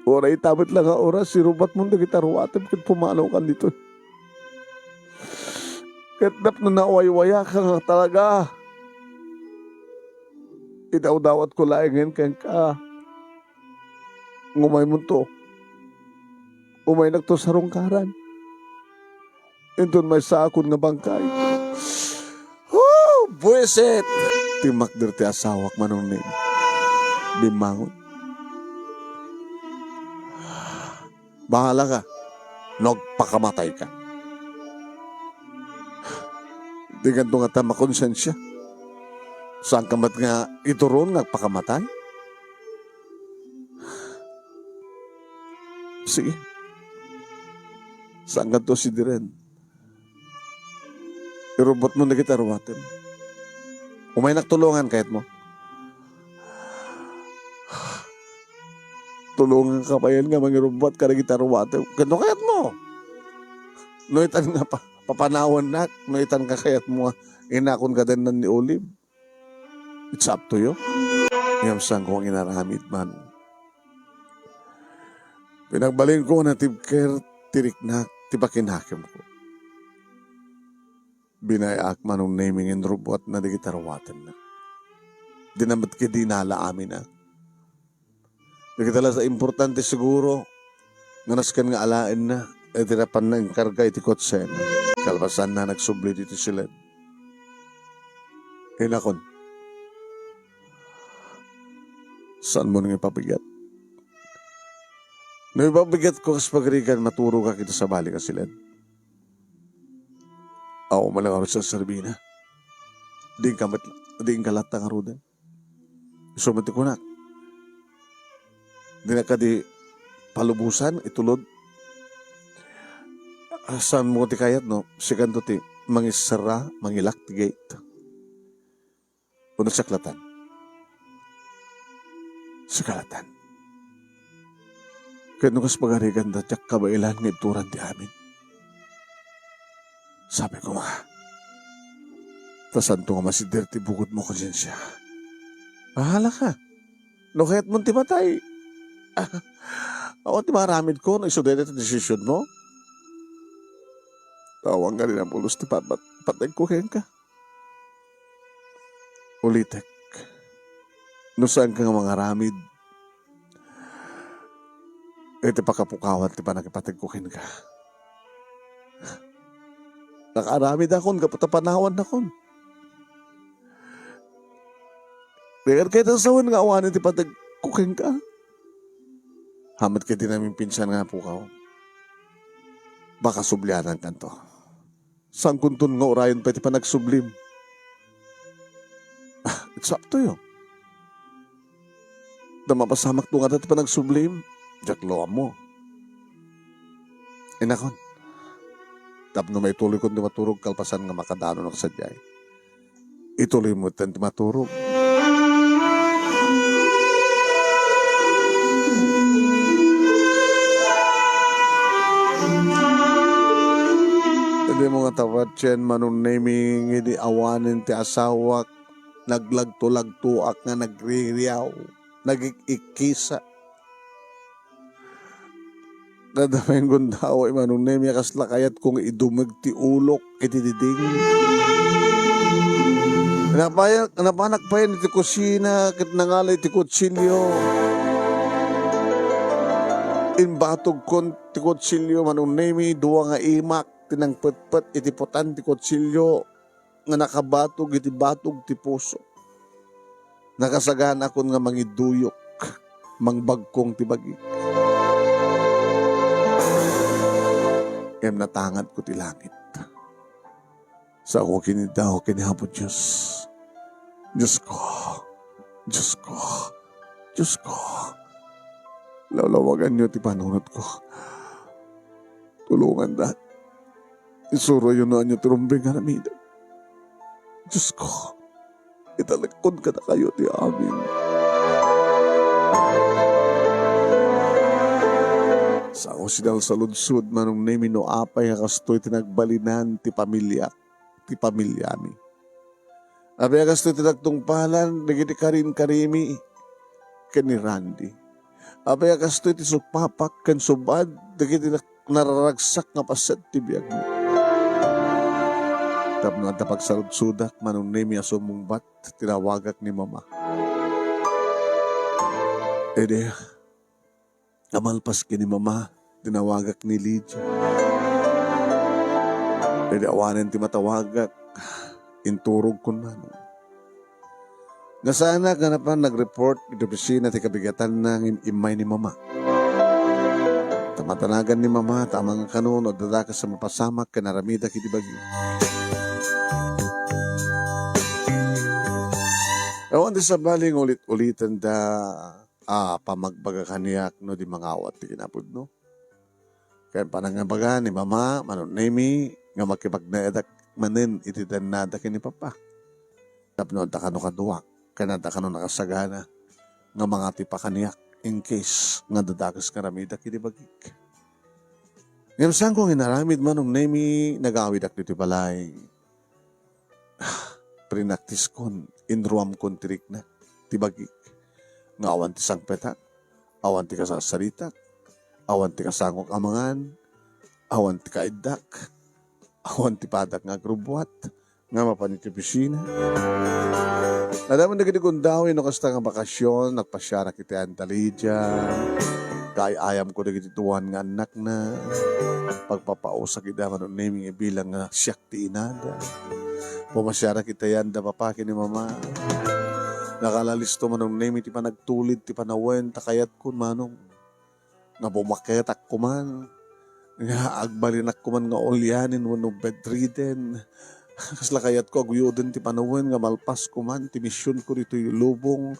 Oray tamat lang nga oras. Sirubat mo na kita ruwatem kit pumanaw ka dito. Katnap na naway-waya ka nga talaga. Idaw-dawat ko laingin kang ka. Ngumay mo to. Umay nagto sa rungkaran. Indun may sakon nga bangkay. Oh, buwisit! Timakder ti asawak manunin. Bimangon. Bahala ka. Nagpakamatay ka. Di ganito nga ta makonsensya. Saan ka mat nga ituron nagpakamatay? Sige. Saan ka to si Diren? Irobot mo na kita ruwatin. Umay nagtulungan kahit mo. Tulungan ka pa yan nga, mangirubat ka na gitarwate. Kano kayat mo? Noitan nga pa, papanawan na, noitan ka kayat mo, inakon ka din ni Olive. It's up to you. Ngayam ko ang inaramid man. Pinagbalin ko na tibker, tirik na, tibakin-hakim ko. Binayak manong naming and robot na di gitarwatan na. Dinamat ka dinala amin na. Nagkitala sa importante siguro, nanaskan nga alain na, tirapan na yung karga itikot sa ina. Kalbasan na nagsubli dito sila. Hinakon, saan mo nang ipabigat? Nang ipabigat ko kas pagrigan, maturo ka kita sa bali ka sila. Ako malang sa Sarbina. Di ka latang arudan. Sumati ko na. Di na ka di palubusan, itulod. Saan mo ti kayat, no? Sikanto ti, mangisara, mangilak ti gate. Puno saklatan. Sakalatan. Kaya nung kas pagarigan na, tiyak kabailan ng ituran ti amin. Sabi ko nga, tasan to nga masider ti bukod mo konsensya. Bahala ka. No kaya't mo ti matay. Ako ti maramid ko, no isudete ti desisyon mo. Tawang ka rin ang pulos ti patay ko ka. Ulitek. No saan ka nga mga ramid, ti pakapukawat ti panakipatay ko ka. Nakaramid akon, kapatapanawan akon. Kaya kahit ang sawan nga awanin ti patay ko ka. Hamat ka din namin pinsan nga po ka. Baka sublianan ka to. Sang kuntun nga orayon pa iti pa nagsublim. It's up to you. Na mapasamak to nga iti pa nagsublim, jakloa mo. Inakon. Tapno may tuloy kong maturog kalpasan nga makadano ng sadyay. Ituloy mo ito maturog. Hindi mo nga tawad siyan, manunaming, hindi awanin ti asawak, naglagto-lagtuak nga nagririyaw, nagikikisa. Nadamay gundaw ay manunaming, kasla kayat kung idumag ti ulok, itididing. Napanak pa yan iti kusina, kit nangalay ti kutsilyo. Inbatog kon ti kutsilyo, manunaming, duwa nga imak, tinang pet-pet iti potan ti kutsilyo nga nakabatog iti batog ti puso. Nakasagan akon nga mangiduyok, mangbagkong ti bagi. Em natangat ko ti langit. Sa ako kinidaw, kinihapon Diyos. Diyos ko, Diyos ko, Diyos ko. Lalawagan niyo ti panunod ko. Tulungan dahil. Isuro yun na niyo turumbing haramida. Diyos ko, italagkod ka na kayo ti amin. Sa ako sinal sa lunsod, manong nemi no apay hakastoy tinagbalinan ti pamilya mi. Abay hakastoy tinagtungpalan, nagiti karin-karimi, kani Randy. Abay hakastoy ti supapak, kan subad, nagiti nararagsak nga paset ti biyag mo. Tapno at pagsaludsudak, manong nemi asumungbat, tinawagak ni mama. Ede, amalpas ki ni mama, tinawagak ni Lydia. Ede, awanan ti matawagak, inturog ko na. Nasana ka na pa nag-report ito pisina ti kabigatan ng imay ni mama. Tamatanagan ni mama, tamang kanon o dadaka sa mapasamak kanaramida kiti bagi. Ewan di sa baling ulit-ulitan da pamagbaga kaniyak no di mga awat ti kinapod no. Kaya panangabaga ni mama, manunemi, nga makipagnaedak manin iti danada kini papa. Tapno da kano kaduwak, kanada kano nakasagana, nga mga tipa kaniyak, in case nga dadakas nga ramid kiti bagik. Ngayon saan kong inaramid man nung nemi nagawid ak dito balay. Prinaktis kon, inruam kon tirik na, tibagik. Nga awan ti sangpetak, awan ti kasasaritak, awan ti kasangok amangan, awan ti kaidak, awan ti padak nga grubuat, nga mapanit ti pisina. Nadaman na kiti kundawin no kasta nga bakasyon, nagpasyara kiti Antalija, ayam ko na kiti tuwan nga anak na, pagpapausa kita man nung naming ibilang nga siyak ti inada. Pumasyara kita yan, da papaki ni mama. Nakalalisto man nung naming ti pa nagtulid, ti panawen, takayat kun manong. Nga bumaketak ko man. Nga agbalinak ko man nga olyanin, wano bedridden. Kasla kayat ko, aguyodin ti panawen, nga malpas ko man, ti misyon ko dito yung lubong.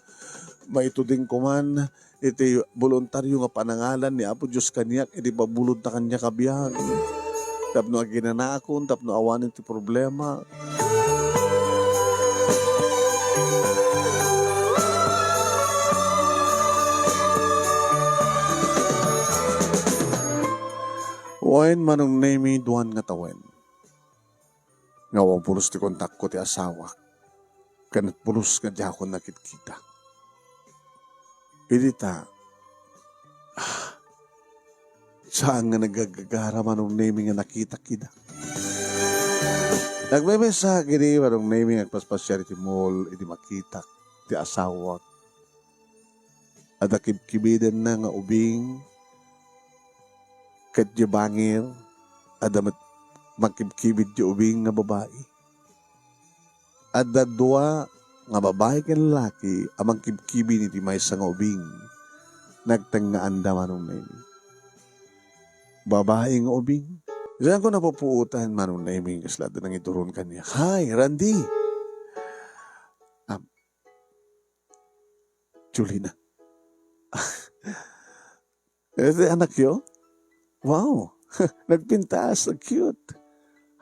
Maituding ko man, iti voluntaryo nga panangalan ni Apo Diyos kanyak, iti babulod na kanya kabiyag. Tapno aginanakon, tapno awanin ti problema. Wain manong nemi duan nga tawen. Ngawang pulos ti kontak ko ti asawa. Kanat pulos nga diyakon nakit-kita. Idita, saan nga nagagagara manong nemi nga nakita kita. Nagmemesa gini manong nemi nga agpaspasyari ti mall, iti makita ti asawa. At nakibkibidan na nga ubing, kat di bangir, adamat makibkibid di ubing nga babae. At dadwa nga babae ka lalaki, amang kibkibin iti may nga ubing, nagtangaan da manong naimi. Babae nga ubing. Diyan ko napupuutan manong naimi, kaslado nang ituron kanya. Hi, Randy! Julina. Ito anak yo? Wow, nagpintas, cute.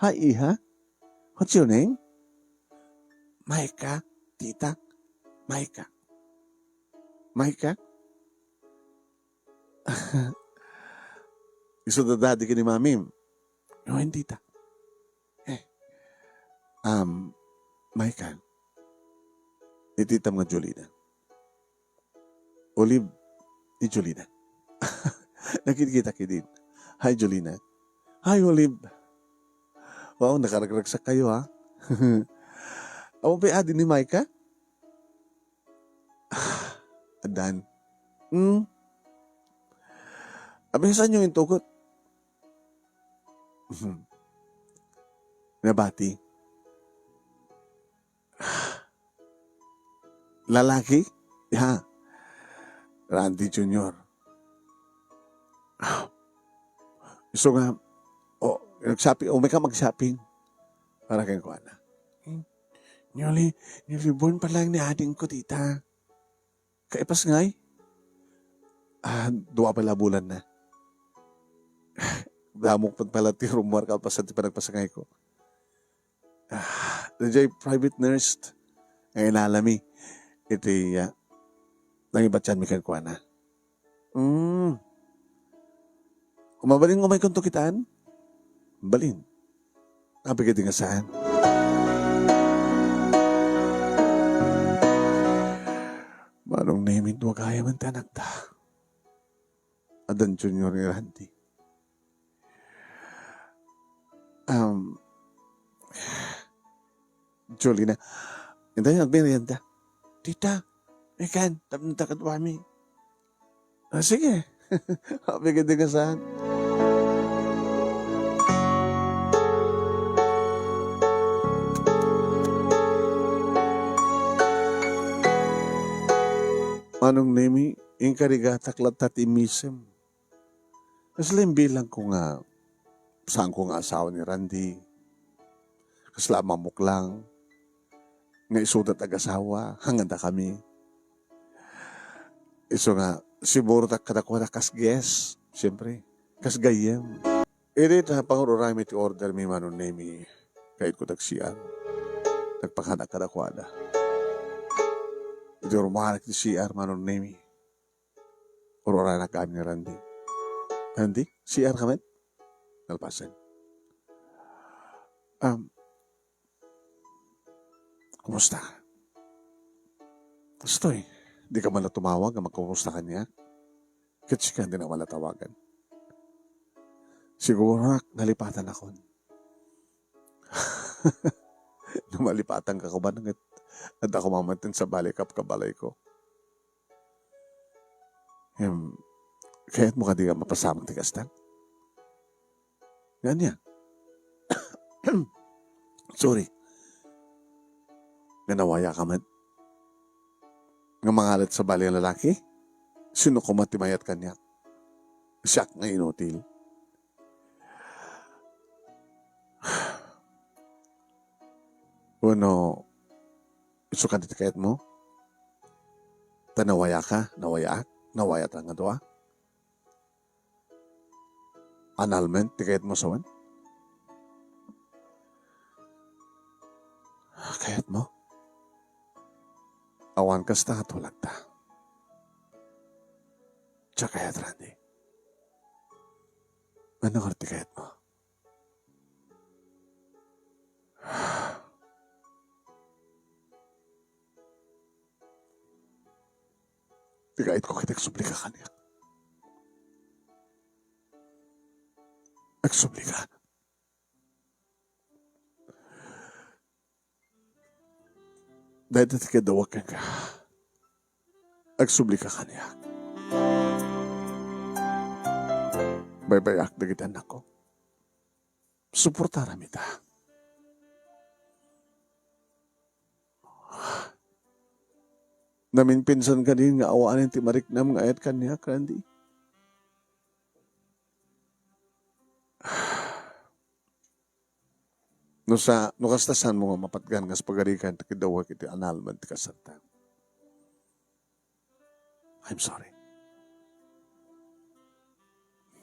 Hi, Iha. What's your name? Maika, tita. Maika. Maika? Gusto na daddy ka ni mami? No, hindi tita. Maika. Itita mga Jolina. Olive, ni Jolina. Nakikita ka din. Hi, Jolina. Hi, Olive. Wow, nakaragraksak kayo, ha? Ako pa adin ni Maika? Adan. Abay, saan yung intukot? Nabati. Lalaki? Ha? Randy Jr. So nga, nag-shopping, may ka mag-shopping. Para kayong kuha na. Newly born pa lang ni ading ko, tita. Kaipas ngay? 2 pala bulan na. Damok pa pala ti rumor ka pa sa panagpasangay ko. Najay private nurse. Ngayon alami. Ito nang iba tiyan may kuha na. Kumabalin mo may kuntukitaan? Balin. Napagay nga saan? Manong namin mo kaya man tanak ta. Adan Junior ni Randy. Jolina. Hindi yung nagbiriyanda. Tita, ikan, tapos takatwami. Sige. Napagay nga saan? Manong nemi, yung karigataklat at imisem. Kasla yung bilang ko nga, saan ko nga asawa ni Randy. Kasla mamuk lang. Nga isudat ag-asawa, hanggang na kami. Iso nga, siguro takadakwa na kasges, siyempre, kasgayem. Iri na pangururami ti order mi manong nemi, kahit ko tagsiyang, nagpakanak kadakwa na. Ito rumahanak ti CR manong nemi. Aurora na kami ni Randy. Randy, CR kami? Nalpasan. Kumusta ka? Gusto eh. Di ka man na tumawag na magkumusta ka niya. Kits ka, hindi na wala tawagan. Siguro nalipatan ako. Numalipatan ka ba nang at ako mamantin sa balikap kabalay ko. Kaya't mo ka di ka mapasamang tigastan. Ganyan. Sorry. Nanawaya ka man. Nga mangalat sa bali ang lalaki? Sino kumatimayat kanya? Siyak nga inutil. Uno, isukan dito kayat mo? Tanawaya ka? Nawaya ta nga doa? Annulment, tikayat mo sawan? Kayat mo? Awan ka sa tulad ta. Tsaka kayat, Randy. Ano karti kayat mo? Tigait ko kita suplika ka niya. Nagsuplika. Dahil dati ka dawag ka. Nagsuplika ka niya. Baybayak na kita ako. Suportara mita. Namin pinsan ka din nga awaan ti mariknam nga ayat kanya, Randy. No kastasan mo nga mapatgan nga sa pagarikan ti kidawa kiti annulment ti kasarta. I'm sorry.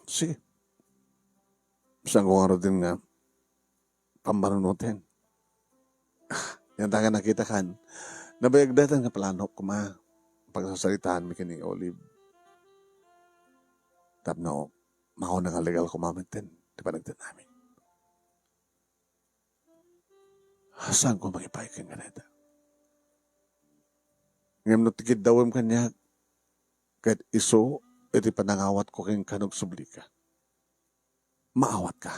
Sige. Saan ko nga din nga pambarunutin. Yan taga nakita kan. Nabayagdatan nga plano ko pagsasalitaan mi kini Olive. Tapno, makaw na nga legal kumamintin. Di pa nagtin namin. Saan ko magipay kang ganita? Ngayon no tikid dawam kanya kahit iso, iti panangawat ko kang kanog sublika. Maawat ka.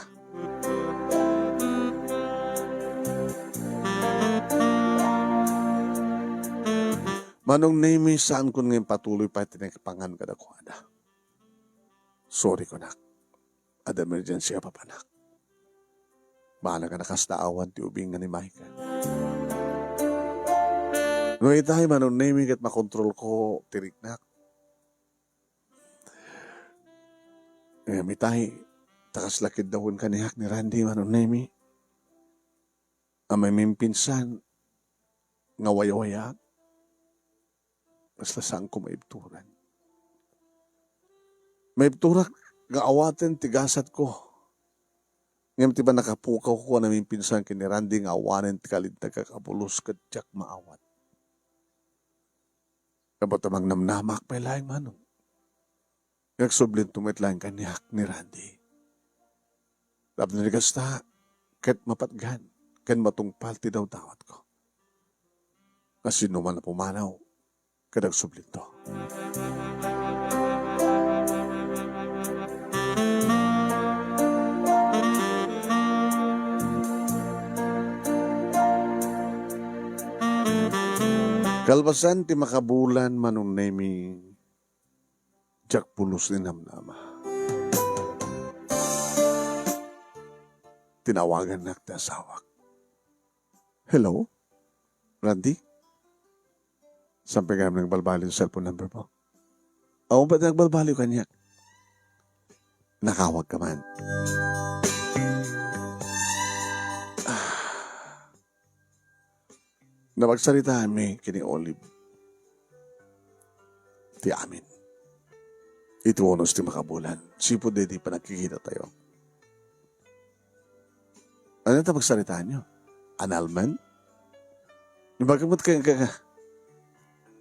Manong name saan ko ngayon patuloy pa tinakapangan ka na ko, ada. Sorry ko, nak. Ad emergency pa pa, nak. Bahala ka nakastaawan ti ubing nga ni Micah. No itahay manong name kat makontrol ko tirik, nak. Mitahi, takas lakid dawon kanihak ni Randy manong name. Amay mimpinsan, nga wayawayak. Basta saan ko maibturan. Maibturak, nga awaten, tigasat ko. Ngayon tiba nakapukaw ko namin pinsan kini Randy nga awanen tikalid nagkakapulos kat tiyak maawat. Kapag tamang namnamak pa ilang manong. Nagsublin tumitlang kanyak ni Randy. Tapos nagasta, kat mapatgan, kan matungpal ti daw tawat ko. Kasi naman na pumanaw, kadag sublin to. Kalbasan ti makabulan manong nemi jak pulos ni namnama. Tinawagan na ti asawak. Hello? Randy? Sampai ka naman nagbalbali yung cellphone number mo. Ako ba nagbalbali ka niya? Nakawag ka man. Napagsalitaan mi kini Olive. Ti amin. Ito onos ti makabulan. Sipo di pa nakikita tayo. Ano ito pagsalitaan nyo? Annulment? Bagamat kayo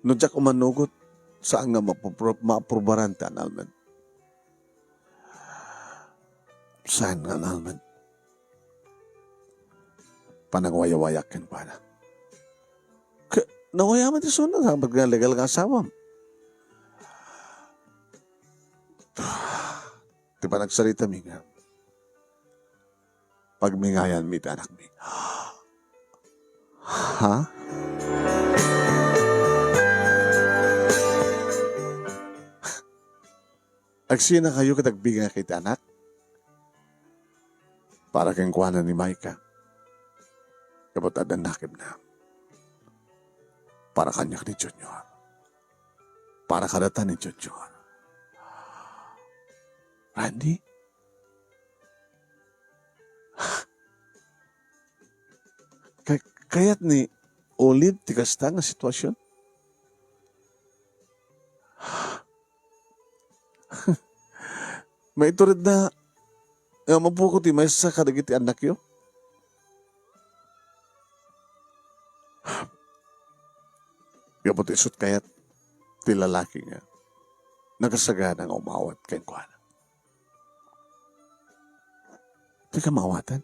nunjak umanugot, Saan nga maaprubaran ta nalman? Saan nga nalman? Panangwayawayakin pa na. Nawaya man ti sunod ha, pag legal nga asawa. Di ba nagsalita mi nga? Pag mingayan mi anak mi. Ha? Agsina kayo katagbigan kay anak? Para kang kuhanan ni Maika. Kapot adan nakib na. Para kanyak ni Junior. Para kadatan ni Junior. Randy? Kaya't ni Olive tikasta nga sitwasyon? May iturid na mapukot may sa kadagiti anak yo. Kapot isot kaya't ti lalaki nga nagasaga nga umawat kay kuhana. Di ka mawatan.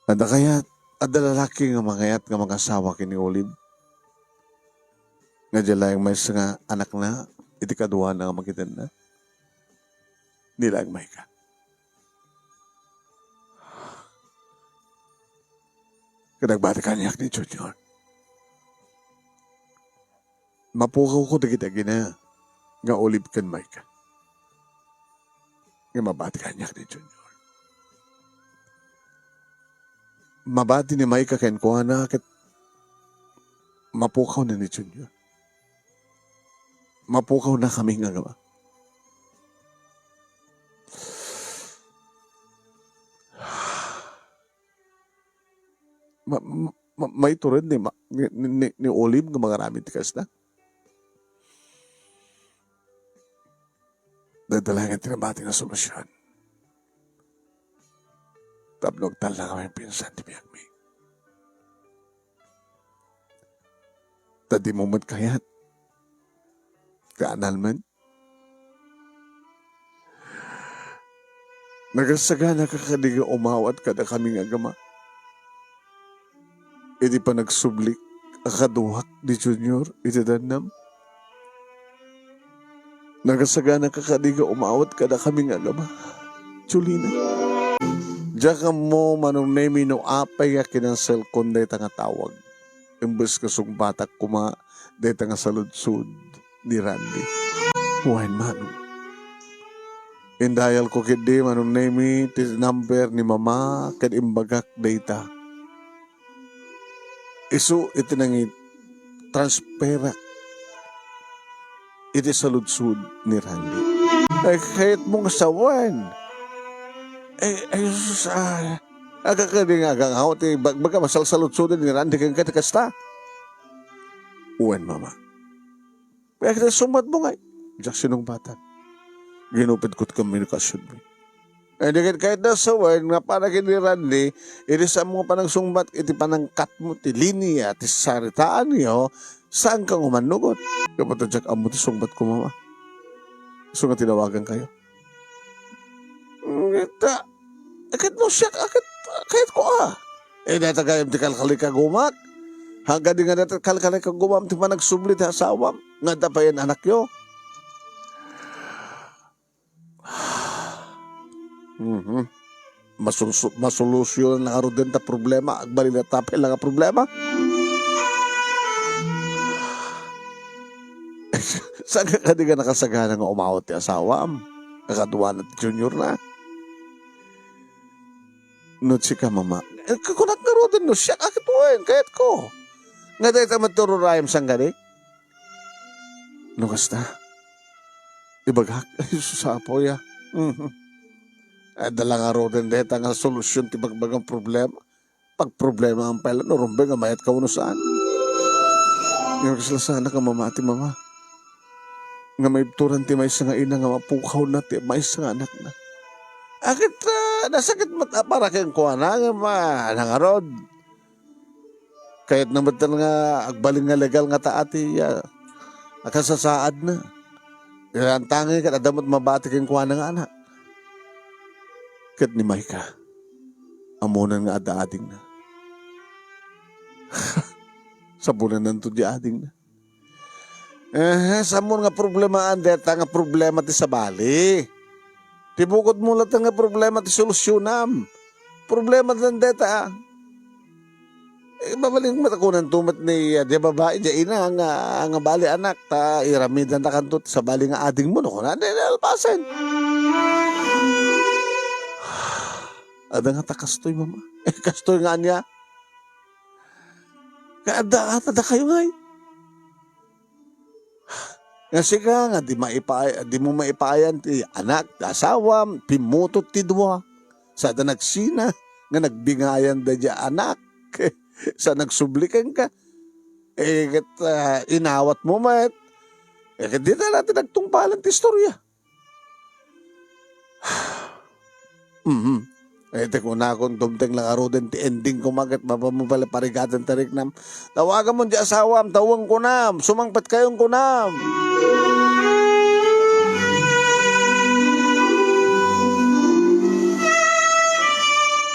Ada kaya't ada lalaki nga mangayat nga mag-asawa kini Olive. Nga dyan may nga anak na iti kaduha na nga magitan na. Nila ang may ka. Kadagbati kanyak ni Junior. Mapukaw ko dagiti gina nga Olive kan may ka. Nga mabati kanyak ni Junior. Mabati ni Maika ken kuhana ket mapukaw na ni Junior. Mapukaw na kami nga gama. May turid ni Olive nga mga ramit tikas na. Dadalangan tinabati na solusyon. Tablog tal na kami pinsan ti biyak mi. Tadi mo mat kayat. Kaanal man. Nagasaga na kakadiga umawat kada kaming agama. Iti pa nagsublik akaduhak di Junior iti danam. Nagasaga na kakadiga umawat kada kaming agama. Chulina. Diyan mo manong nemi no apay ya kinansel kon day nga tawag. Imbes kasong batak kuma day nga saludsud ni Randy. Huwain manong. Indayal ko kidi manong nemi ti number ni mama ken imbagak data. Isu iti nangi transperak iti saludsud ni Randy. Ay kahit mong sawan. Ay sus agakading aganghaw ti baga masalsaludsud ni Randy kang katakasta. Uwan mama. Kaya kita sumat mo ngay. Diyak sinong batan. Ginupit ko't komunikasyon mo. Ay kahit na sawan nga para kini Randy iti sa mga panang sumbat iti panangkat mo ti linya ti saritaan niyo saan kang umanugot. Kapag diyak amo ti sumbat ko mama. So nga tinawagan kayo. Ngita. Akit mo siya, kahit ko data kayam ti kalkali ka gumak. Hanggang di nga dati kalkali ka gumam ti panagsublit ha asawam. Nga dapayan anak yo. Masolusyon na nga rin ta problema. Agbali na tapay lang ang problema. Saan ka di ka nakasagana nga umawat ti asawam? Kakaduwa na Junior na. Nutsi ka mama. Kakunat nga rin no siya kakituin. Kahit ko. Nga dahil ta matururayam sang gani. No kasta. Ibagak. Ay susapo ya. Dala nga rin dahil ta nga solusyon ti bagbagang problema. Pag problema ang pala. No rumbe nga mayat ka uno saan. Yung kasalasana ka mama ati mama. Nga may turan ti may nga ina nga mapukaw na ti may nga anak na. Akit nasakit para kayong kuha na nga nangarod. Kahit naman nga agbaling nga legal nga taati akasasaad na. Kaya ang tangi ka, adamot mabati kang kuha ng anak. Kat ni Maika, amunan nga ada-ading na. Sabunan nanto di ading na. Samon nga problema deta nga problema ti sa bali. Tibukod mo lang nga problema ti solusyonan. Problema ng deta babaling matakunan tumat ni di babae di ina nga bali anak ta iramidan ta kanto sa bali nga ading mo no na alpasen. Ada nga ta kastoy mama. Kastoy nga niya. Kaada kayo ngay. Kasi nga di mo maipayan ti anak, asawa, pimutot ti dua. Sa da nagsina nga nagbingayan da dya anak. Sa nagsublikan ka, inawat mo met, di na natin nagtungpalan ti istorya. Ko na akong dumteng lang aroden ti ending kumagat, mapamupala parigatan tarik nam. Tawagan mo di asawam, tawang ko nam, sumangpat kayong ko nam.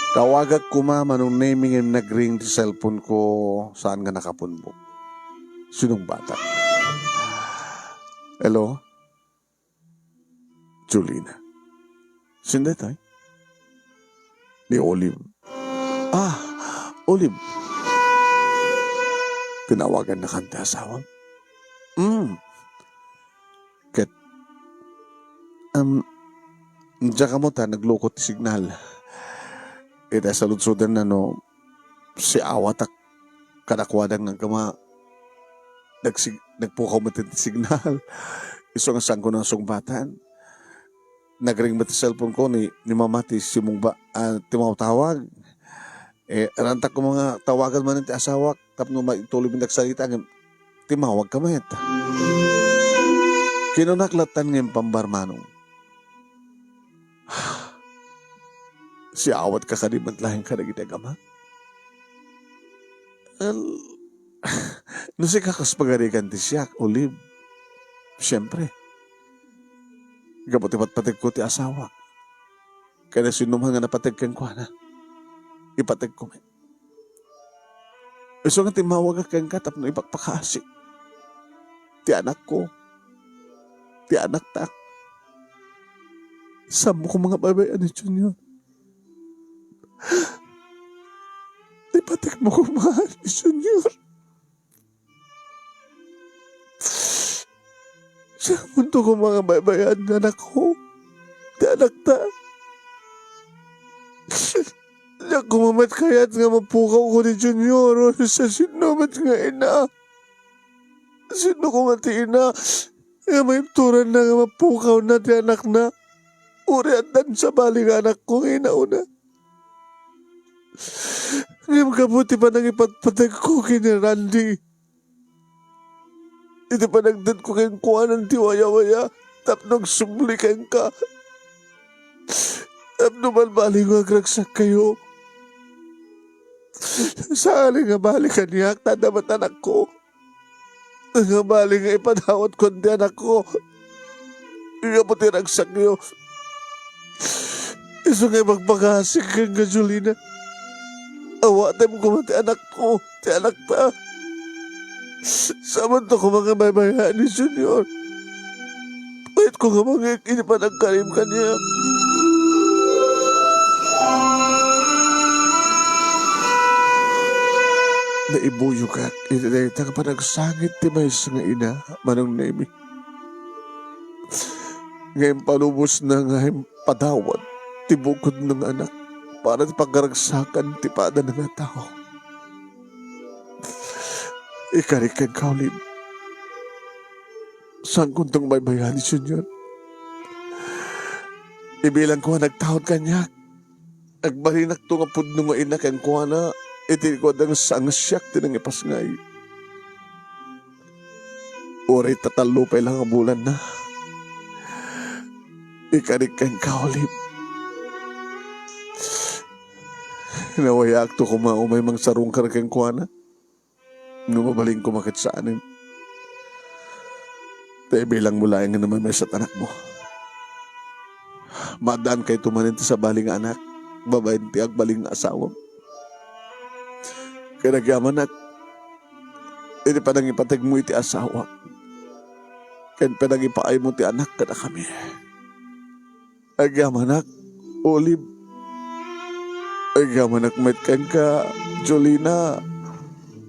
Tawagag ko nung naming yung nag-ring di cellphone ko saan nga nakapunbok. Sinong bata? Hello? Julina. Sinde tayo? Ni Olive. Olive. Tinawagan na kanta asawang? Ket. Diyan ka mo ta, naglukot signal. Ita sa lutsudan na si awatak kadakwadang ng kama nagpukaw matin signal. Iso nga saan ko ng sungbatan. Nagring mati cellphone ko ni mama ti simong timawtawag. Rantak ko mga tawagan man ti asawak tapno maituloy mo nagsalita timawag ka mayat. Kinunaklatan ng pambarmanong. Si awat ka kaniman lahing ka nagitagama. Si kakas pagarikan ti siyak, Olive. Siyempre. Gabot ipatpatag ko ti asawa. Kaya sinuman nga napatag kang kwa na. Ipatag ko may. Iso nga timawag kang katap no ipagpakasi. Ti anak ko. Ti anak ta. Saan mo ko mga babayan ni Junior? Di patik mo kung mahal ni Junior. Sa mundo ko mga babayan na anak ko. Di anak ta. Diyan kumamat kaya't nga mapukaw ko ni Junior. Sa sinumat nga ina. Sino ko mati ina. Nga may turan na nga mapukaw na di anak na. Uri at dan sa baling anak ko inauna. Ngayon kabuti pa nang ipatpatag ko kini Randy. Hindi pa nagdad ko kayong kuha ng tiwaya-waya. Tapnog sublikan ka. Tapno malbaling ko agragsak kayo. Saan nga balikan niya tadamat anak ko. Nga baling nga ipadawat ko ang anak ko. Nga puti ragsak niyo. Iso nga magpagasig kang Julina. Awatem ko ti anak ko, ti anak ta. Saman to ko mga baybayan ni Junior. Pahit ko nga mga inipanagkarim kanya. Naibuyo ka, itinayta ka pa nagsangit ti may nga ina, manong nemi. Ngayon palubos na nga padawad, tibukod ng anak. Para ti pagkaragsakan ti pada ng tao. Ikarikan ka ulit. Saan kuntong may bayani, Junior? Ibilang ko nagtaon kanya. Agbalinak to nga pudno nga ina kang kuha na iti ko ang sangasyak tinang ipasngay. Uri tatalo pa ilang bulan na. Ikarikan ka ulit. Nawayak to kumaumay mang sarong karkang kuana. Numabaling kumakit sa anin. Tayo bilang mula nga naman may sa anak mo. Madaan kay tumanin ti sa baling anak. Babayin ti agbaling nga asawa. Kaya nagyaman at hindi pa nang ipatag mo iti asawa. Kaya pa nang ipaay mo ti anak ka na kami. Nagyaman ak, Olive. Nagyaman ak, met ka, Jolina.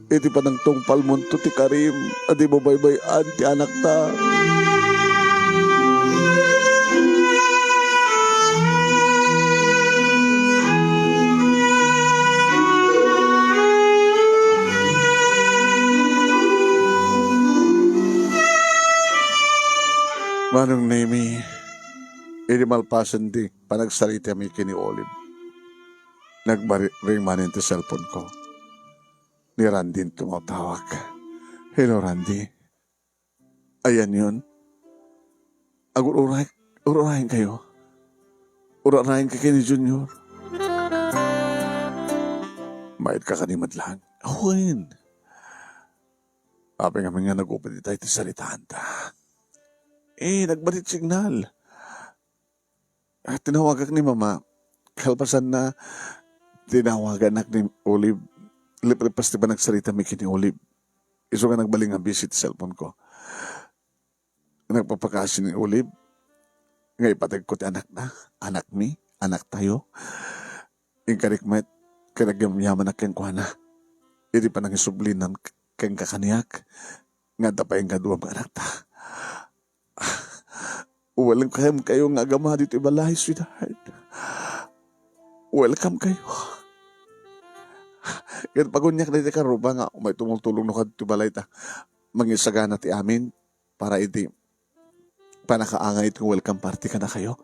Iti pa nang tungpal mo to ti Karim. Adi mo baybayan ti anak ta. Manong Nemi, ini malpasan di panagsalita mi kini Olive. Nagbaring manin ti cellphone ko. Ni Randy tumatawag. Hello, Randy. Ayan yun. Urahin kayo. Urahin ka kini Junior. Mayad ka kanimad lang. Awen. Api nga nga nag-upad tayo ti salitaan ta. Nagbalit signal. Tinawagan ni Mama. Kalpasan na tinawagan ni Olive. Lipas di ba nagsalita may kini Olive? Iso nga nagbaling ang visit cellphone ko. Nagpapakasin ni Olive. Ngay patag ko ti anak na. Anak mi. Anak tayo. Inkarikmet. Kanagyamyaman na keng kuhana. Iti pa nang isublinan keng kakaniyak. Nga tapay nga duwang anak ta. Walang kayo nga agama dito ibalay, sweetheart. Welcome kayo. Yan pagunyak na iti karuba nga, may tumultulong no kadto balay ta. Mangisagana ti amin, para iti panakaangay iti welcome party ka na kayo.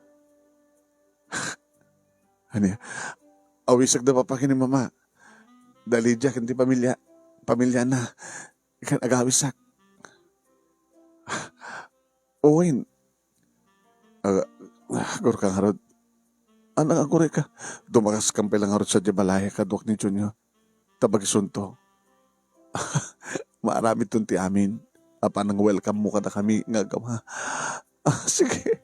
Ano yan? Awisag na papakin ni Mama. Dali dyak, hindi pamilya na. Ikan agawisak. Owen. Agur ka nga rod. Anang agure ka. Dumakas kampay lang harot sa Jabalaya kadwak ni Junior. Tabagisunto. Maarami tunti amin. Apa nang welcome mo ka na kami nga gama. Sige.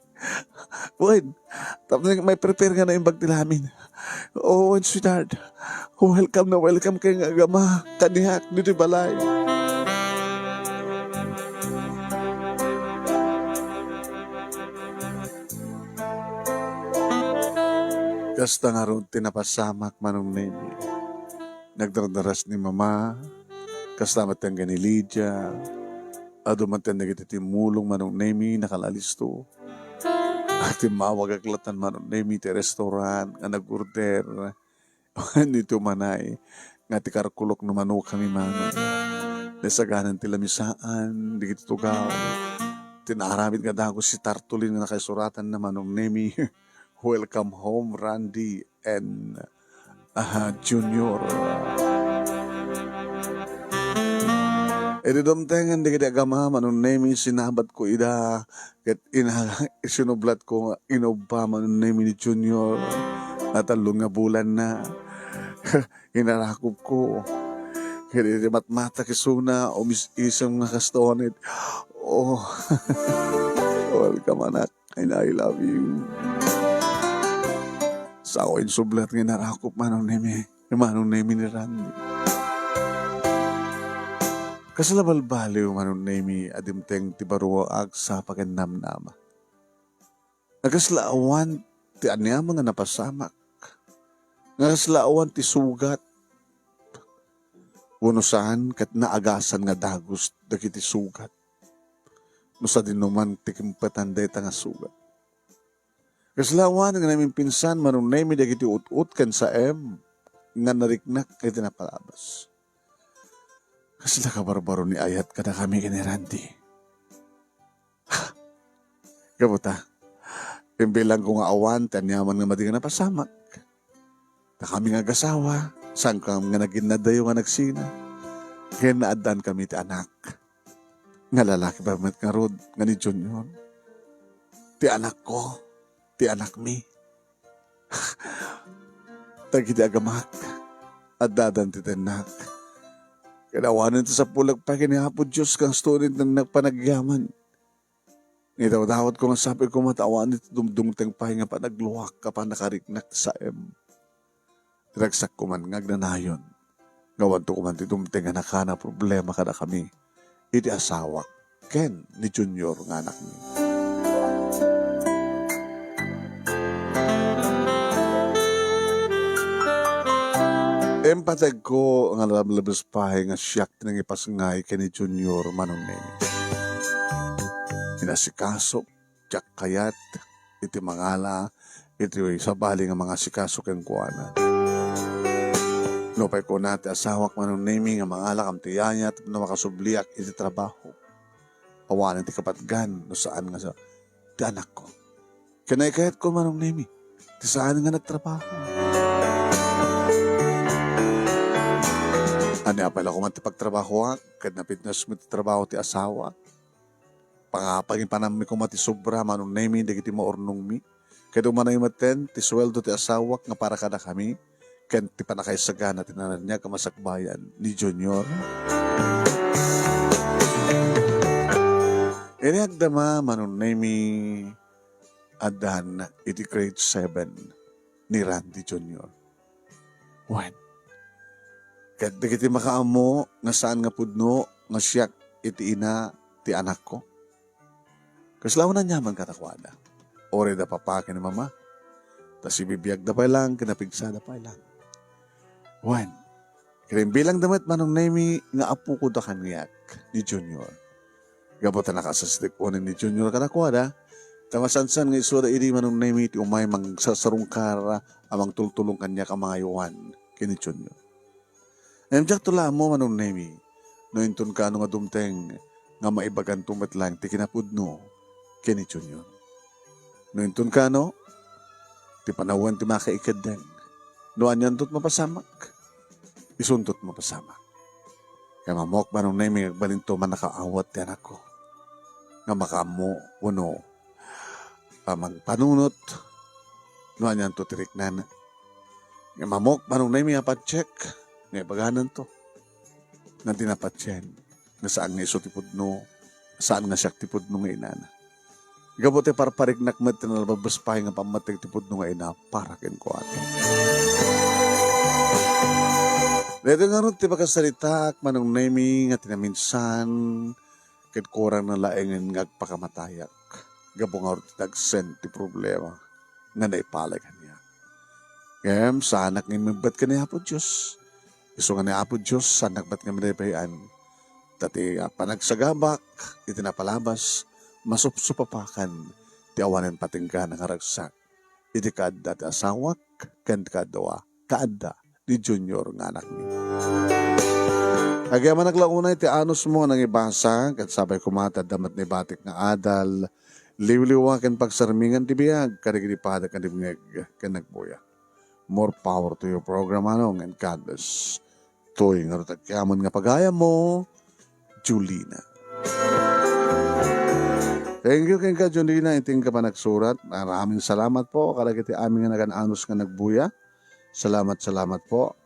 Wait. Tapos may prepare nga na yung bag nila amin. Oh, sweetheart. Welcome kay nga gama. Kaniyak dito balay. Kasta nga ron tinapasamak manong Nemi. Nagdardaras ni Mama, kasama tiyang ni Lydia, adumantan na kita timulong manong Nemi nakalalisto. At timawag aglatan manong Nemi ti restaurant, nga nag-order. Nito manay, nga ti karkulok no manok kami manong. Nasaganan ti lamisaan, di kita tugaw. Tinaramid nga dago si Tartulin na nakaisuratan na manong Nemi. Welcome home, Randy and Junior. Dumtengan di kita agama, manong Nemi, sinabat ko ida, kat isinublat ko, inobba manong Nemi ni Junior, natalong nga bulan na, inarakop ko, kaya matmata kisuna, o isang nga kastonit, oh, welcome anak, and I love you. Sa ako insublat nga narakop manong Nemi ni Randy. Kasalabal baliw manong Nemi adimteng ti baruo ag sa pagandamnama. Nagaslaawan ti anyama nga napasamak. Nagaslaawan ti sugat. Unusan kat naagasan nga dagos dagiti sugat. Nusa din naman ti kimpatan deta nga sugat. Kaslawan nga namin pinsan manong Nemi dagiti ut-ut kan sa nga nariknak kay tinapalabas. Kasi nakabarbaro ni ayat kada kami kini Randy. Kabuta, imbilang ko nga awan, tanyaman nga madi nga napasamak. Na kami nga gasawa, saan kami nga naginadayo nga nagsina. Kaya naadan kami ti anak. Nga lalaki ba mat nga rod, nga ni Junior. Ti anak ko. Ti anak mi. Tagi di agamak. At dadan ti tenak. Kinawanan ti sa pulag pa kinihapod Diyos kang student ng nagpanagyaman. Itaw dawat ko nga sabi ko matawan iti dumdumteng pahinga pa nagluwak ka pa nakariknak sa Ragsak ko man ngagnanayon. Gawan to ko man ti dumteng nga nakana problema kada kami. Iti asawa ken ni Junior nga anak mi. Empatag ko nga labas pahay nga siyak tinang ipasngay ken ni Junior manong nemi. Inasikaso, tiyak kayat, iti mangala, iti sabali nga mga sikaso ken kuana. Lopay ko nati asawak manong nemi nga mangala kam tiyayat na makasubliak iti trabaho. Awanan ti kapatgan no saan nga sa ti anak ko. Kinaykayat ko manong nemi, ti saan nga nagtrabaho. Ani apal ako man ti pagtrabaho kad napitnas mo ti trabaho ti asawa. Pangapagin panami ko mati sobra manong nemi dagiti maurnong mi. Kaya dumanay maten ti sweldo ti asawak nga para kada kami. Ken ti panakaisagan na tinanan niya kamasakbayan ni Junior. Inagdama manong nemi adan iti grade 7 ni Randy Junior. When? Ket dagiti makaamo nga saan nga pudno nga siyak iti ina ti anak ko. Kaslaw na nyaman katakwada. Ore da papakin ni mama. Tas ibibiyag da pa lang, kinapigsa da pa lang. When? Kaya bilang damit manong nemi nga apo ko da kanyak ni Junior. Gabota nakasastik o ni Junior katakwada. Tamasansan nga isura iri manong nemi ti umay mangsasarong kara amang tultulong kanya ka mga yuwan kini Junior. Nemjak tula mo manong nemi, no intun ka nga dumteng nga maibagan tumat lang ti kinapudno kini Junior. No intun ka ti panawan ti makaikadeng, no anyan tot mapasamak, isuntot mapasamak. Kaya mamok manong nemi agbalinto man nakaawat ti anak ko. Nga makamo, wano, magpanunot, no anyan to tiriknan. Nga mamok manong nemi apat-check, nga baganan to. Nga tinapatyan. Nga saan nga iso tipudno. Saan nga siyak tipudno nga inana. Gabote parparig nakmat tinalabas pa nga pamatig tipudno nga ina para ken ko ato. Dito nga ron ti pagkasalitak manong nemi nga tinaminsan ket kurang na laengen nga agpakamatayak. Gabo nga ron ti dagsen ti problema nga naipalay kanya. Ngem sa anak ng magbat ka niya po Diyos. Iso nga ni Apo Diyos, anak ba't nga manabayan. Dati panagsagabak, itinapalabas, masupsupapakan, ti awanan patingka ng karagsak. Iti kaadda ti asawak, kan kadawa, kaadda, ni Junior nga anak niya. Agyaman naglaunay ti anos mo nang ibasa, kat sabay kumata damat ni batik nga adal, liwliwakan pagsarmingan ti biyag, karigilipada kan dibngeg, kan nagbuya. More power to your program anong and God bless. Toy nga rutag kiamon nga pagaya mo, Julina. Thank you kay ka Julina, iting ka pa nagsurat. Maraming salamat po. Kalagiti aming nga nagananos nga nagbuya. Salamat po.